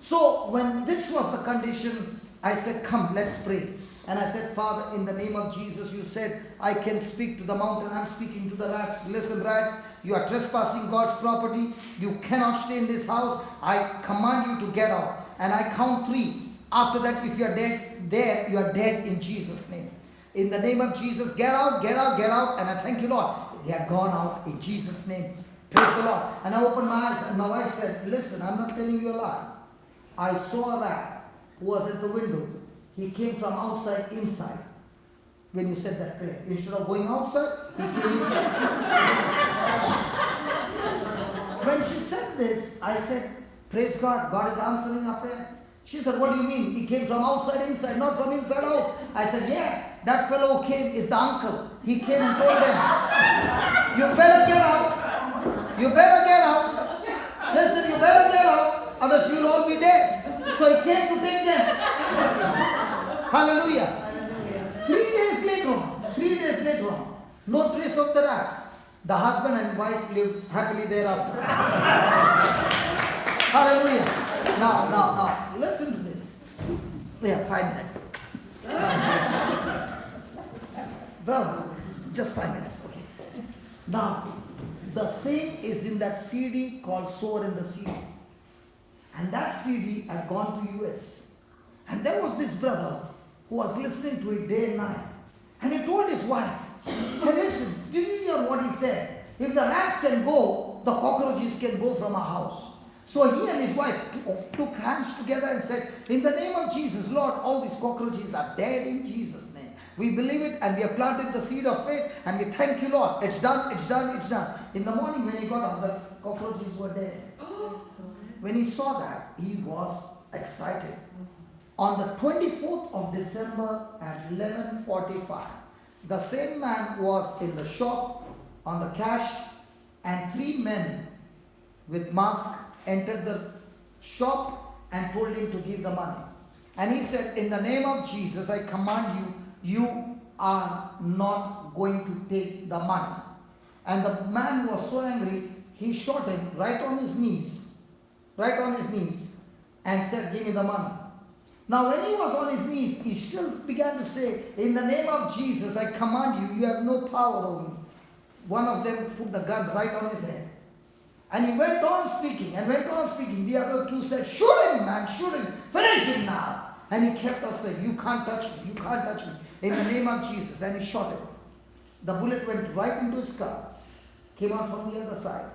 Speaker 2: So when this was the condition, I said, come, let's pray. And I said, Father, in the name of Jesus, you said, I can speak to the mountain. I'm speaking to the rats. Listen, rats, you are trespassing God's property. You cannot stay in this house. I command you to get out. And I count 3. After that, if you are dead, there, you are dead in Jesus' name. In the name of Jesus, get out, get out, get out. And I thank you, Lord. They have gone out in Jesus' name. Praise the Lord. And I opened my eyes and my wife said, listen, I'm not telling you a lie. I saw a rat who was at the window. He came from outside inside when you said that prayer. Instead of going outside, he came inside. When she said this, I said, praise God, God is answering our prayer. She said, what do you mean? He came from outside inside, not from inside out. I said, yeah, that fellow who came is the uncle. He came and told them, you better get out. You better get out. Listen, you better get out, others you'll all be dead. So he came to take them. Hallelujah. 3 days later on, no trace of the rats. The husband and wife lived happily thereafter. Hallelujah. Now, listen to this. Yeah, 5 minutes. Brother, just 5 minutes, okay. Now, the same is in that CD called Sower in the Seed. And that CD had gone to US. And there was this brother who was listening to it day and night. And he told his wife, hey listen, did you hear what he said? If the rats can go, the cockroaches can go from our house. So he and his wife took hands together and said, in the name of Jesus, Lord, all these cockroaches are dead in Jesus' name. We believe it and we have planted the seed of faith and we thank you, Lord. It's done, it's done, it's done. In the morning when he got up, the cockroaches were dead. When he saw that, he was excited. On the 24th of December at 11:45, the same man was in the shop on the cash and 3 men with masks entered the shop and told him to give the money. And he said, in the name of Jesus, I command you, you are not going to take the money. And the man was so angry, he shot him right on his knees, and said, give me the money. Now when he was on his knees, he still began to say, in the name of Jesus, I command you, you have no power over me. One of them put the gun right on his head. And he went on speaking. The other two said, shoot him, man, shoot him, finish him now. And he kept on saying, you can't touch me, in the name of Jesus. And he shot him. The bullet went right into his skull, came out from the other side.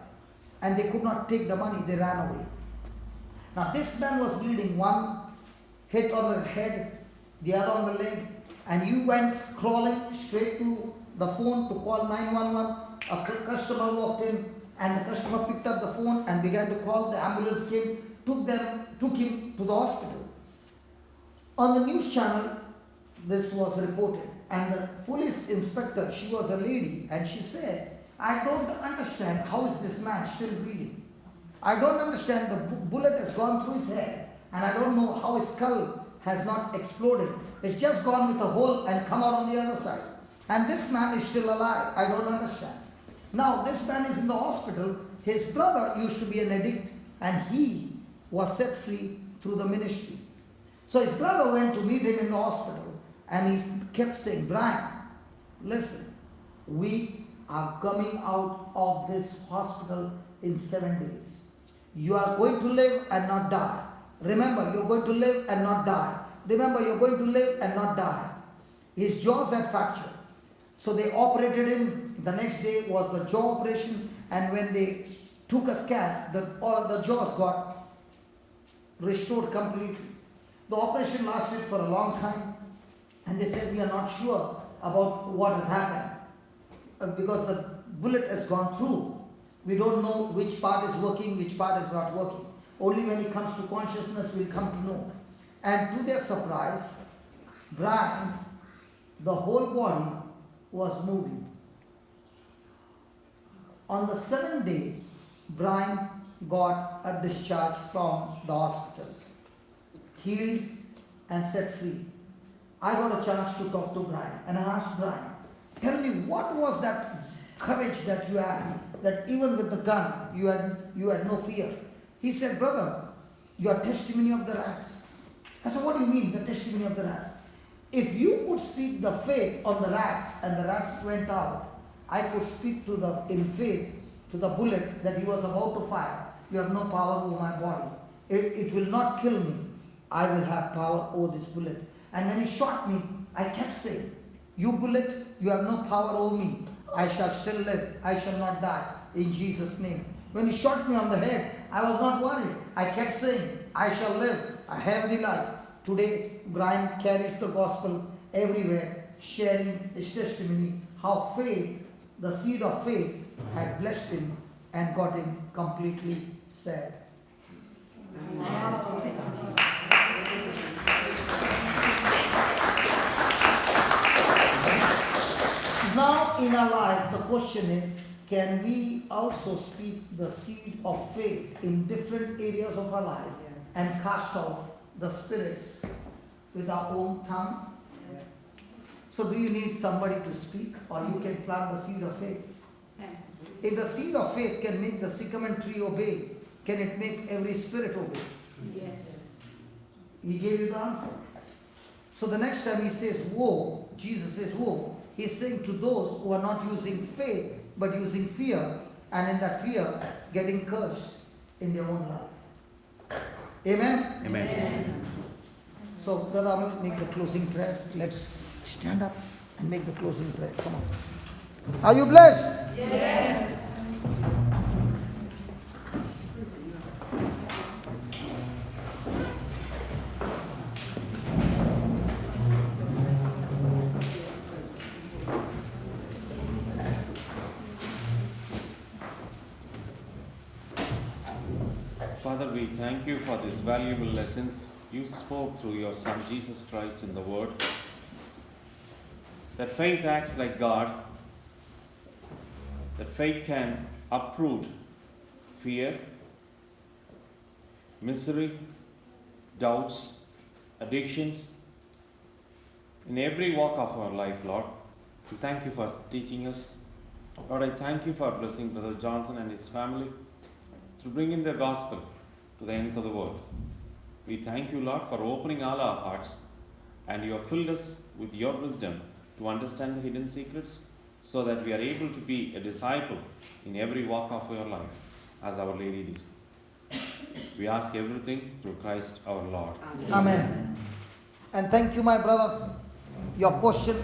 Speaker 2: And they could not take the money, they ran away. Now this man was bleeding, one hit on the head, the other on the leg, and you went crawling straight to the phone to call 911. A customer walked in, and the customer picked up the phone and began to call. The ambulance came, took him to the hospital. On the news channel, this was reported, and the police inspector, she was a lady, and she said, I don't understand how is this man still breathing. I don't understand, the bullet has gone through his head, and I don't know how his skull has not exploded. It's just gone with a hole and come out on the other side. And this man is still alive. I don't understand. Now this man is in the hospital. His brother used to be an addict, and he was set free through the ministry. So his brother went to meet him in the hospital, and he kept saying, Brian, listen, we are coming out of this hospital in 7 days. You are going to live and not die. Remember, you're going to live and not die. Remember, you're going to live and not die. His jaws had fractured. So they operated him. The next day was the jaw operation, and when they took a scan, all the jaws got restored completely. The operation lasted for a long time, and they said, we are not sure about what has happened because the bullet has gone through. We don't know which part is working, which part is not working. Only when he comes to consciousness we'll come to know. And to their surprise, Brian, the whole body was moving. On the 7th day, Brian got a discharge from the hospital, healed and set free. I got a chance to talk to Brian, and I asked Brian, tell me, what was that courage that you had, that even with the gun, you had no fear? He said, brother, you are testimony of the rats. I said, what do you mean, the testimony of the rats? If you could speak the faith on the rats, and the rats went out, I could speak in faith to the bullet that he was about to fire. You have no power over my body. It will not kill me. I will have power over this bullet. And when he shot me, I kept saying, you bullet, you have no power over me. I shall still live. I shall not die. In Jesus' name. When he shot me on the head, I was not worried. I kept saying, I shall live a healthy life. Today, Brian carries the gospel everywhere, sharing his testimony, how faith, the seed of faith, had blessed him and got him completely saved. Now in our life, the question is, can we also speak the seed of faith in different areas of our life and cast out the spirits with our own tongue? So do you need somebody to speak, or you can plant the seed of faith? If the seed of faith can make the sycamore tree obey, can it make every spirit obey?
Speaker 4: Yes.
Speaker 2: He gave you the answer. So the next time he says woe, Jesus says woe, he's saying to those who are not using faith but using fear, and in that fear getting cursed in their own life. Amen?
Speaker 8: Amen.
Speaker 2: So brother, I will make the closing prayer. Let's stand up and make the closing prayer. Come on. Are you blessed?
Speaker 4: Yes.
Speaker 8: Father, we thank you for these valuable lessons you spoke through your Son Jesus Christ in the Word. That faith acts like God, that faith can uproot fear, misery, doubts, addictions, in every walk of our life, Lord. We thank you for teaching us. Lord, I thank you for blessing Brother Johnson and his family to bring in the gospel to the ends of the world. We thank you, Lord, for opening all our hearts, and you have filled us with your wisdom to understand the hidden secrets so that we are able to be a disciple in every walk of your life as Our Lady did. We ask everything through Christ our Lord.
Speaker 2: Amen. And thank you, my brother. Your question